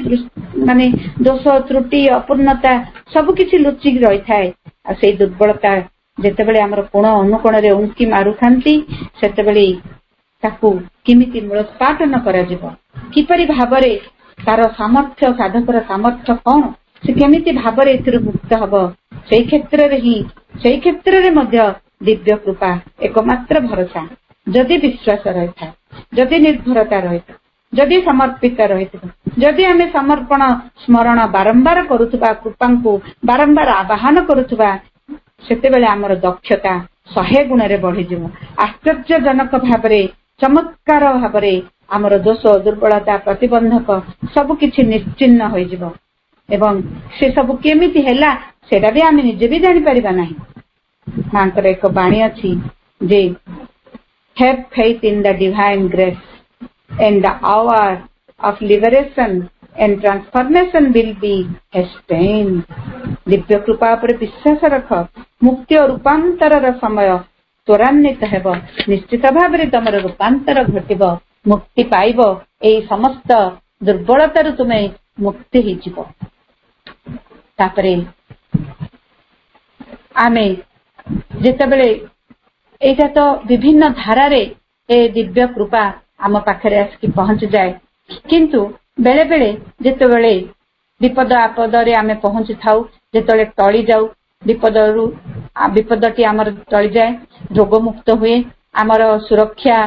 माने दोष त्रुटि अपूर्णता सब किछि लुचि रही थाए। आ से दुर्बलता जेतेबेले हमर कोण अनुकोण रे उंकी मारु थांती, सेतेबेले ताकू किमिति मूलोत्पाटन करा जिवो, किपरि भाबरे तार सामर्थ्य साधकर सामर्थ्य कौन, से केमिति भाबरे एथिरु मुक्त हबो, सेई क्षेत्र रे मध्य दिव्य कृपा एकमात्र भरोसा। जदि विश्वास रही था, जदि निर्भरता रही था, जदि समर्पित रही था, जदि आमे समर्पण स्मरण बारंबार करुथबा, कृपा को बारंबार आवाहन करुथबा, सेतेबेले आमर दक्षता 100 ଗୁଣରେ ବଢିଯିବ। ଆଶ୍ଚର୍ଯ୍ୟଜନକ ଭାବରେ ଚମତ୍କାର ଭାବରେ ଆମର ଦୋଷ ଦୁର୍ବଳତା ପ୍ରତିବନ୍ଧକ ସବୁ କିଛି ନିଶ୍ଚିହ୍ନ ହୋଇଯିବ ଏବଂ ସେ ସବୁ କେମିତି ହେଲା ସେଟା ବି ଆମେ ନିଜେ ବି ଜାଣିପାରିବା ନାହିଁ। ମାଙ୍କର ଏକ ବାଣୀ ଅଛି ଯେ have faith in the divine grace and the hour of liberation and transformation will be hastened। ଦିବ୍ୟ କୃପା ଉପରେ ବିଶ୍ୱାସ ରଖ, ମୁକ୍ତି ଓ ରୂପାନ୍ତରର ସମୟ ତ୍ୱରାନ୍ୱିତ ହେବ। ନିଶ୍ଚିତ ଭାବରେ ତମର ରୂପାନ୍ତର ଘଟିବ, ମୁକ୍ତି ପାଇବ, ଏହି ସମସ୍ତ ଦୁର୍ବଳତାରୁ ତୁମେ ମୁକ୍ତି ହେଇଯିବ। ତାପରେ ଆମେ ଯେତେବେଳେ ଏଇଟା ତ ବିଭିନ୍ନ ଧାରାରେ ଏ ଦିବ୍ୟ କୃପା ଆମ ପାଖରେ ଆସିକି ପହଞ୍ଚିଯାଏ, କିନ୍ତୁ ବେଳେ ବେଳେ ଯେତେବେଳେ ବିପଦ ଆପଦରେ ଆମେ ପହଞ୍ଚି ଥାଉ, ଯେତେବେଳେ ଟଳି ଯାଉ, ବିପଦଟି ଆମର ଟଳିଯାଏ, ରୋଗମୁକ୍ତ ହୁଏ, ଆମର ସୁରକ୍ଷା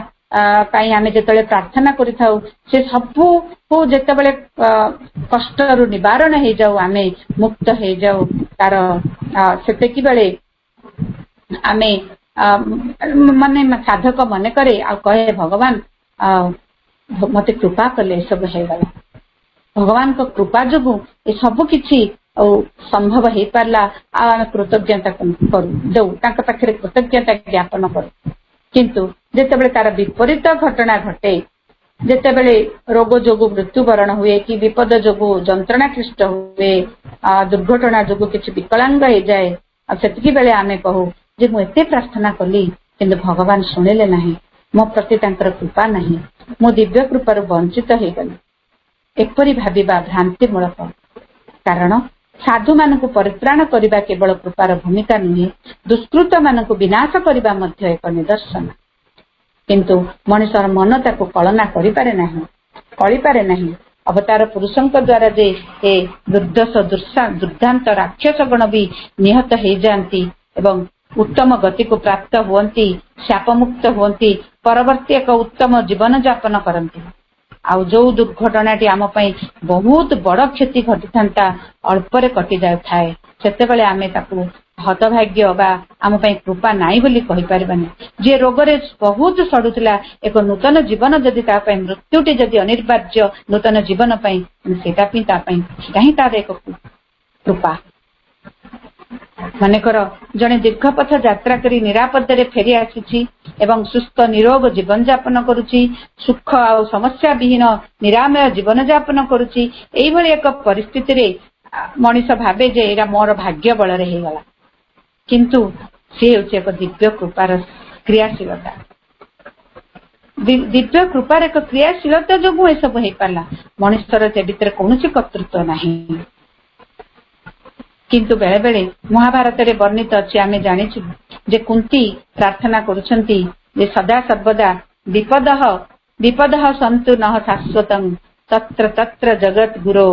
ପାଇଁ ଆମେ ଯେତେବେଳେ ପ୍ରାର୍ଥନା କରିଥାଉ, ସେ ସବୁ ଯେତେବେଳେ କଷ୍ଟରୁ ନିବାରଣ ହେଇଯାଉ, ଆମେ ମୁକ୍ତ ହେଇଯାଉ, ତାର ସେତିକି ବେଳେ ଆମେ ମାନେ ସାଧକ ମନେ କରେ ଆଉ କହେ ଭଗବାନ ମତେ କୃପା କଲେ ଏସବୁ ହେଇଗଲା। ଭଗବାନଙ୍କ କୃପା ଯୋଗୁଁ ଏସବୁ କିଛି ସମ୍ଭବ ହେଇପାରିଲା। ଆଉ ଆମେ କୃତଜ୍ଞତା ଦଉ, ତାଙ୍କ ପାଖରେ କୃତଜ୍ଞତା ଜ୍ଞାପନ କରୁ। କିନ୍ତୁ ଯେତେବେଳେ ତାର ବିପରୀତ ଘଟଣା ଘଟେ, ଯେତେବେଳେ ରୋଗ ଯୋଗୁ ମୃତ୍ୟୁବରଣ ହୁଏ କି ବିପଦ ଯୋଗୁ ଯନ୍ତ୍ରଣାକ୍ଳିଷ୍ଟ ହୁଏ, ଦୁର୍ଘଟଣା ଯୋଗୁ କିଛି ବିକଳାଙ୍ଗ ହେଇଯାଏ, ଆଉ ସେତିକି ବେଳେ ଆମେ କହୁ ଯେ ମୁଁ ଏତେ ପ୍ରାର୍ଥନା କଲି କିନ୍ତୁ ଭଗବାନ ଶୁଣିଲେ ନାହିଁ, ମୋ ପ୍ରତି ତାଙ୍କର କୃପା ନାହିଁ, ମୁଁ ଦିବ୍ୟ କୃପାରୁ ବଞ୍ଚିତ ହେଇଗଲି। ଏପରି ଭାବିବା ଭ୍ରାନ୍ତିମୂଳକ, କାରଣ ସାଧୁମାନଙ୍କୁ ପରିତ୍ରାଣ କରିବା କେବଳ କୃପାର ଭୂମିକା ନୁହେଁ, ଦୁଷ୍କୃତ ମାନଙ୍କୁ ବିନାଶ କରିବା ମଧ୍ୟ ଏକ ନିଦର୍ଶନ। କିନ୍ତୁ ମଣିଷର ମନ ତାକୁ କଳନା କରିପାରେ ନାହିଁ। ଅବତାର ପୁରୁଷଙ୍କ ଦ୍ୱାରା ଯେ ଏ ଦୁର୍ଦ୍ଦଶ ଦୁର୍ଦ୍ଦାନ୍ତ ରାକ୍ଷସ ଗଣ ବି ନିହତ ହେଇଯାଆନ୍ତି ଏବଂ ଉତ୍ତମ ଗତିକୁ ପ୍ରାପ୍ତ ହୁଅନ୍ତି, శాపମୁକ୍ତ ହୁଅନ୍ତି, ପରବର୍ତ୍ତୀ ଏକ ଉତ୍ତମ ଜୀବନ ଯାପନ କରନ୍ତି। ଆଉ ଯୋଉ ଦୁର୍ଘଟଣାଟି ଆମ ପାଇଁ ବହୁତ ବଡ କ୍ଷତି ଘଟିଥାନ୍ତା ଅଳ୍ପରେ କଟି ଯାଉଥାଏ, ସେତେବେଳେ ଆମେ ତାକୁ ହତଭାଗ୍ୟ ବା ଆମ ପାଇଁ କୃପା ନାହିଁ ବୋଲି କହିପାରିବାନି। ଯିଏ ରୋଗରେ ବହୁତ ସଢୁଥିଲା, ଏକ ନୂତନ ଜୀବନ ଯଦି ତା ପାଇଁ, ମୃତ୍ୟୁଟି ଯଦି ଅନିବାର୍ଯ୍ୟ ନୂତନ ଜୀବନ ପାଇଁ, ସେଇଟା ହିଁ ତାର ଏକ କୃପା। ମନେକର ଜଣେ ଦୀର୍ଘ ପଥ ଯାତ୍ରା କରି ନିରାପଦରେ ଫେରି ଆସିଛି ଏବଂ ସୁସ୍ଥ ନିରୋଗ ଜୀବନ ଯାପନ କରୁଛି, ସୁଖ ଆଉ ସମସ୍ୟା ବିହୀନ ନିରାମୟ ଜୀବନ ଯାପନ କରୁଛି। ଏଇଭଳି ଏକ ପରିସ୍ଥିତିରେ ମଣିଷ ଭାବେ ଯେ ଏଇଟା ମୋର ଭାଗ୍ୟ ବଳରେ ହେଇଗଲା, କିନ୍ତୁ ସେ ହେଉଛି ଏକ ଦିବ୍ୟ କୃପାର କ୍ରିୟାଶୀଳତା। ଦିବ୍ୟ କୃପାର ଏକ କ୍ରିୟାଶୀଳତା ଯୋଗୁଁ ଏସବୁ ହେଇପାରିଲା, ମଣିଷର ସେ ଭିତରେ କୌଣସି କର୍ତ୍ତୃତ୍ୱ ନାହିଁ। କିନ୍ତୁ ବେଳେ ବେଳେ ମହାଭାରତରେ ବର୍ଣ୍ଣିତ ଅଛି, ଆମେ ଜାଣିଛୁ ଯେ କୁନ୍ତୀ ପ୍ରାର୍ଥନା କରୁଛନ୍ତି ଯେ ସଦା ସର୍ବଦା ବିପଦଃ ସନ୍ତୁ ନଃ ଶାଶ୍ୱତଂ ତତ୍ର ତତ୍ର ଜଗତ୍ ଗୁରୋ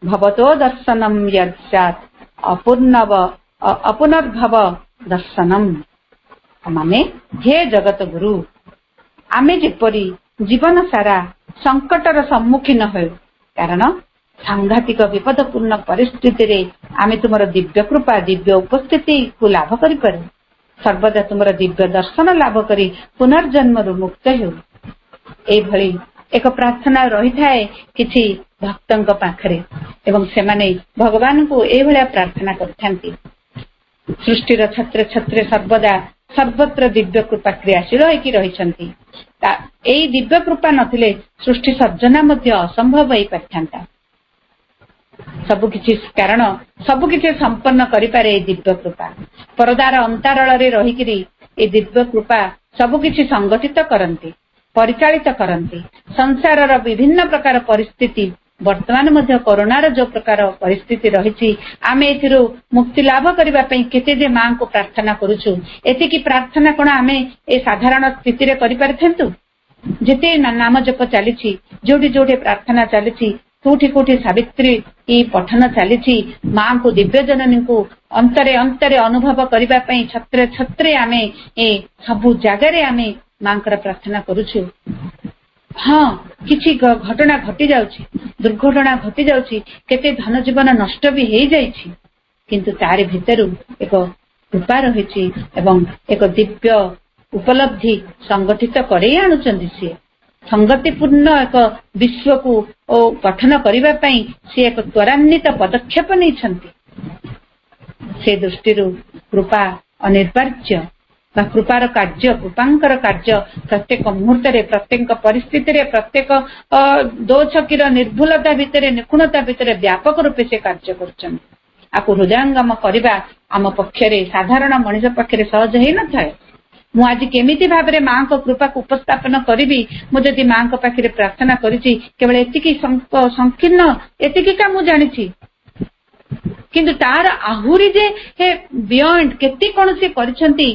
ଭବତୋ ଦର୍ଶନମ୍ ୟଦ୍ ସ୍ୟାତ୍ ଅପୁନର୍ଭବ ଦର୍ଶନମ୍। ମାନେ ହେ ଜଗତ ଗୁରୁ, ଆମେ ଯେପରି ଜୀବନ ସାରା ସଂକଟର ସମ୍ମୁଖୀନ ହେଉ, କାରଣ ସାଂଘାତିକ ବିପଦପୂର୍ଣ୍ଣ ପରିସ୍ଥିତିରେ ଆମେ ତୁମର ଦିବ୍ୟ କୃପା, ଦିବ୍ୟ ଉପସ୍ଥିତିକୁ ଲାଭ କରିପାରୁ, ସର୍ବଦା ତୁମର ଦିବ୍ୟ ଦର୍ଶନ ଲାଭ କରି ପୁନର୍ଜନ୍ମରୁ ମୁକ୍ତ ହେଉ। ଏଇଭଳି ଏକ ପ୍ରାର୍ଥନା ରହିଥାଏ କିଛି ଭକ୍ତଙ୍କ ପାଖରେ ଏବଂ ସେମାନେ ଭଗବାନଙ୍କୁ ଏଇଭଳିଆ ପ୍ରାର୍ଥନା କରିଥାନ୍ତି। ସୃଷ୍ଟିର ଛତ୍ରେ ସର୍ବଦା ସର୍ବତ୍ର ଦିବ୍ୟ କୃପା କ୍ରିୟାଶୀଳ ହେଇକି ରହିଛନ୍ତି। ଏଇ ଦିବ୍ୟ କୃପା ନଥିଲେ ସୃଷ୍ଟି ସର୍ଜନା ମଧ୍ୟ ଅସମ୍ଭବ ହେଇପାରିଥାନ୍ତା। କାରଣ ସବୁକିଛି ସମ୍ପନ୍ନ କରିପାରେ ଏଇ ଦିବ୍ୟ କୃପା। ପରଦାର ଅନ୍ତରାଳରେ ରହିକିରି ଏଇ ଦିବ୍ୟ କୃପା ସବୁକିଛି ସଂଗଠିତ କରନ୍ତି, ପରିଚାଳିତ କରନ୍ତି। ସଂସାରର ବିଭିନ୍ନ ପ୍ରକାର ପରିସ୍ଥିତି, ବର୍ତ୍ତମାନ ମଧ୍ୟ କରୋନାର ଯୋଉ ପ୍ରକାର ପରିସ୍ଥିତି ରହିଛି, ଆମେ ଏଥିରୁ ମୁକ୍ତି ଲାଭ କରିବା ପାଇଁ କେତେ ଯେ ମାଙ୍କୁ ପ୍ରାର୍ଥନା କରୁଛୁ। ଏତିକି ପ୍ରାର୍ଥନା କଣ ଆମେ ଏ ସାଧାରଣ ସ୍ଥିତିରେ କରିପାରିଥାନ୍ତୁ? ଯେତେ ନାମ ଜପ ଚାଲିଛି, ଯୋଉଠି ଯୋଉଠି ପ୍ରାର୍ଥନା ଚାଲିଛି, କୋଉଠି ସାବିତ୍ରୀ ପଠନ ଚାଲିଛି, ମାଙ୍କୁ ଦିବ୍ୟ ଜନନୀଙ୍କୁ ଅନ୍ତରେ ଅନ୍ତରେ ଅନୁଭବ କରିବା ପାଇଁ ଛତ୍ରେ ଆମେ ଏ ସବୁ ଜାଗାରେ ଆମେ ମାଙ୍କର ପ୍ରାର୍ଥନା କରୁଛୁ। ହଁ, କିଛି ଘଟଣା ଘଟି ଯାଉଛି, ଦୁର୍ଘଟଣା ଘଟି ଯାଉଛି, କେତେ ଧନ ଜୀବନ ନଷ୍ଟ ବି ହେଇଯାଇଛି, କିନ୍ତୁ ତାରି ଭିତରୁ ଏକ कृपा रही एवं एक दिव्य उपलब्धि संगठित करे आनुचंदी सी संगतिपूर्ण एक विश्व को गठन करिबा पई सी एक त्वरान्वित पदक्षेप नहीं से दृष्टि कृपा अनिर्वार्य कृपार कार्य कृपांकर कार्य प्रत्येक मुहूर्त प्रत्येक परिस्थिति प्रत्येक दो छकीर निर्भुलता भितर निपुणता भितर व्यापक रूपे से कार्य कर हृदयंगम करने आम पक्षरे साधारण मनीष पाखे सहज हो न था मु आज केमिति भाबरे मां को कृपा को उपस्थापन करी मुझे मां को पाखे प्रार्थना करी केवल एतिकी संकीर्ण एतिकी का मु जानी किंतु तार आहुरी जे हे बियॉन्ड केती कौन से करिसंती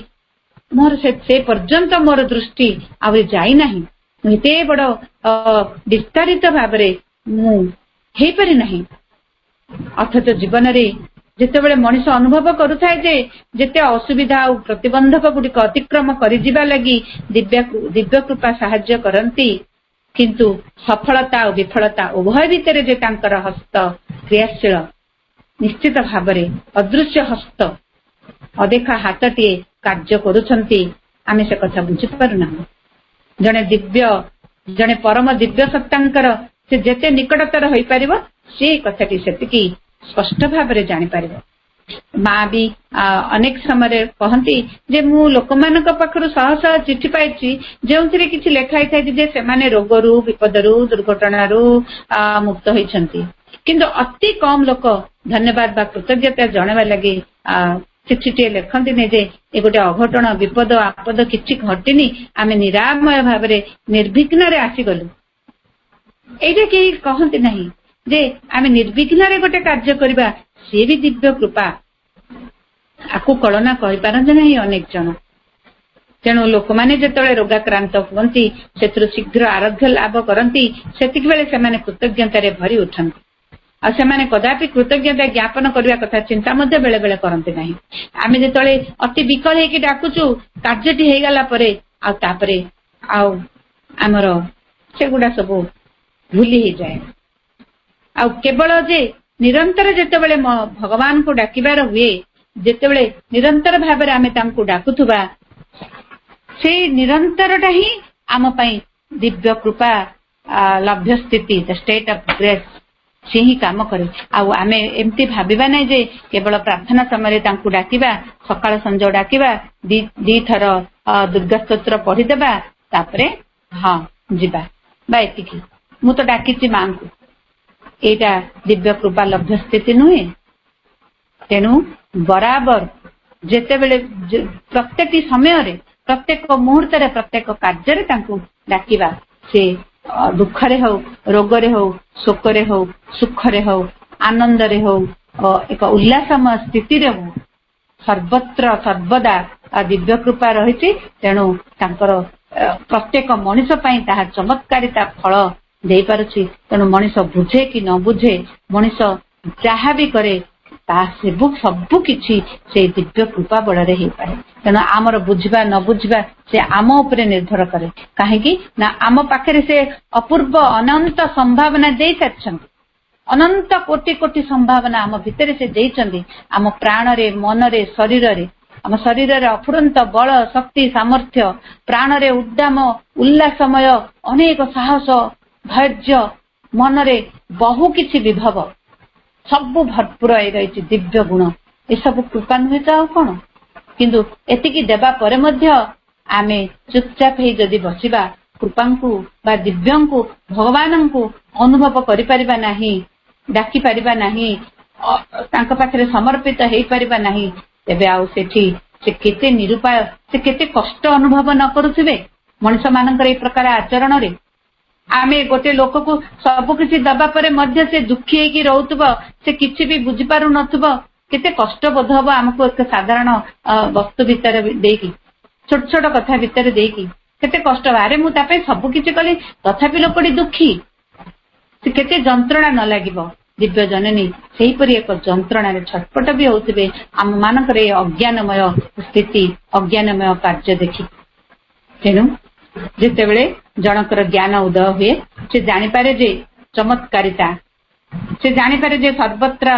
मोर से पर्यंत मोर दृष्टि आउरी जाई नाही एते बड़ विस्तारित भाबरे मु हे परि नाही अथच जीवन रे जेतेबेले मनीष अनुभव करुथाय जे जेते असुविधा और प्रतिबंधक गुडिक अतिक्रम करि जिबा लगी दिव्य कृपा सहाय्य करंती किंतु सफलता और विफलता उभय भितर जे तांकर हस्त क्रियाशील निश्चित भाबरे अदृश्य हस्त अदेखा हाथटीए कार्य करुछंती आमे से कथा बुझी पारुना जने दिव्य जने परम दिव्य सत्तांकर से जेते निकटतर होई परिबो से कथाटी सेतिकी स्पष्ट भाबरे जानि परिबो मां भी अनेक समय कहती जे मु लोकमानक पाखरु सह सह चिठी पाइछि जेउथिरे किछि लेखाई थाइ जे सेमाने रोगरु विपदरु दुर्घटनारु मुक्त होइछंती किंतु अति कम लोक धन्यवाद बा कृतज्ञता जणावा लगे चिठीटे लेखती ने जे ए गोटे अघटन विपद आपद किछि घटिनी आमे निरामय भाबरे निर्विघ्न रे आसी गलु एजे केही कहंती नाही जे आमे निर्विघ्न रे गोटे कार्य करिबा से भी दिव्य कृपा आकु कल्पना करि पारंत नाही अनेक जन तेणु लोक माने जेतळे रोगाक्रांत हुअंती सेतु शीघ्र आरोग्य लाभ करंती सेतिक बेले सेमाने कृतज्ञता रे भरी उठंती आ सेमाने कदापि कृतज्ञता ज्ञापन करबा कथा चिंता मध्ये बेले बेले करंती नाही आमे जेतळे अति विकल हेकि डाकुचु कार्यटी हे गला परे आ तापरे आ हमर सेगुडा सब भूली ही जाए आ केवल जे निरंतर जेतेबेले भगवान को डाकिबार हुए जेतेबेले निरंतर भाबरे आमे तांको डाकुथुबा से निरंतरटा ही आम पई दिव्य कृपा लभ्य स्थिति द स्टेट ऑफ ग्रेस से ही काम करे आमे एमती भाबिबा नै जे केवल प्रार्थना समय तांको डाकिबा सकाळ संजो डाकिबा दी थर दुर्गा स्तोत्र पढ़ी देबा तापरे हां जिबा बा एतिकी मु तो डाकिछि मां को एटा दिव्य कृपा लभ्य स्थिति नुहे तेणु बराबर जेतेबेले प्रत्येक समय रे प्रत्येक मुहूर्त रे प्रत्येक कार्य रे तांको डाकिबा से दुख रे हो रोग रे हो शोक रे हो सुख रे हो आनंद रे हो एक उल्लासमय स्थिति रे हो सर्वत्र सर्वदा दिव्य कृपा रही तेणु तांकर प्रत्येक मनीष पई ताहा चमत्कारिता फल दे पारुछि तेणु मनीष बुझे कि न बुझे मनीष जहा भी करे सबु किछि से दिव्य कृपा बल रे हे पारे तेणु आमर बुझिबा न बुझिबा से आम उपरे निर्भर करे काहेकि ना आम पाखरे से अपूर्व अनंत संभावना दे सारछंती अनंत कोटि कोटि संभावना आम भितर से देइचंदी आम प्राण रे मन रे शरीर रे आम शरीर रे अफुरंत बल शक्ति सामर्थ्य प्राण रे उद्दाम उल्लासमय अनेक साहस धैर्य मन रे बहु किछि विभव सबु भरपूर रही दिव्य गुण ये सब कृपा नुहे तो कौन किंतु एतिकी देबा परे मध्य आमे चुपचाप ही जदि बसिबा कृपा को बा दिव्य को भगवान को अनुभव करि परिबा नाही डाकी परिबा नाही तांका पाखरे समर्पित हेई परिबा नाही तेबे आउ सेठी से केते निरुपाय से केते कष्ट अनुभव न करुथिबे मनुष्य मानकर ए प्रकार आचरण रे आमे गोटे लोक को सब किसी दबा परे मध्य से दुखी हेकी रहउतबो से किछि भी बुझी पारु नथबो केते कष्ट बोध हबो हमको एक साधारण वस्तु भीतर देकी छोट छोट कथा भीतर देकी केते कष्ट बारे मु तापे सब किछि कली तथापि लोकडी दुखी से केते जंत्रणा न लागिबो दिव्य जननी सेही परि एक जंत्रणा रे छटपट भी होउतबे हम मानकर ए अज्ञानमय स्थिति अज्ञानमय कार्य देखि तेनु जेतेबेले जनकर ज्ञान उदय हुए से जानी पारे जे चमत्कारिता से जानी पारे जे सर्वत्र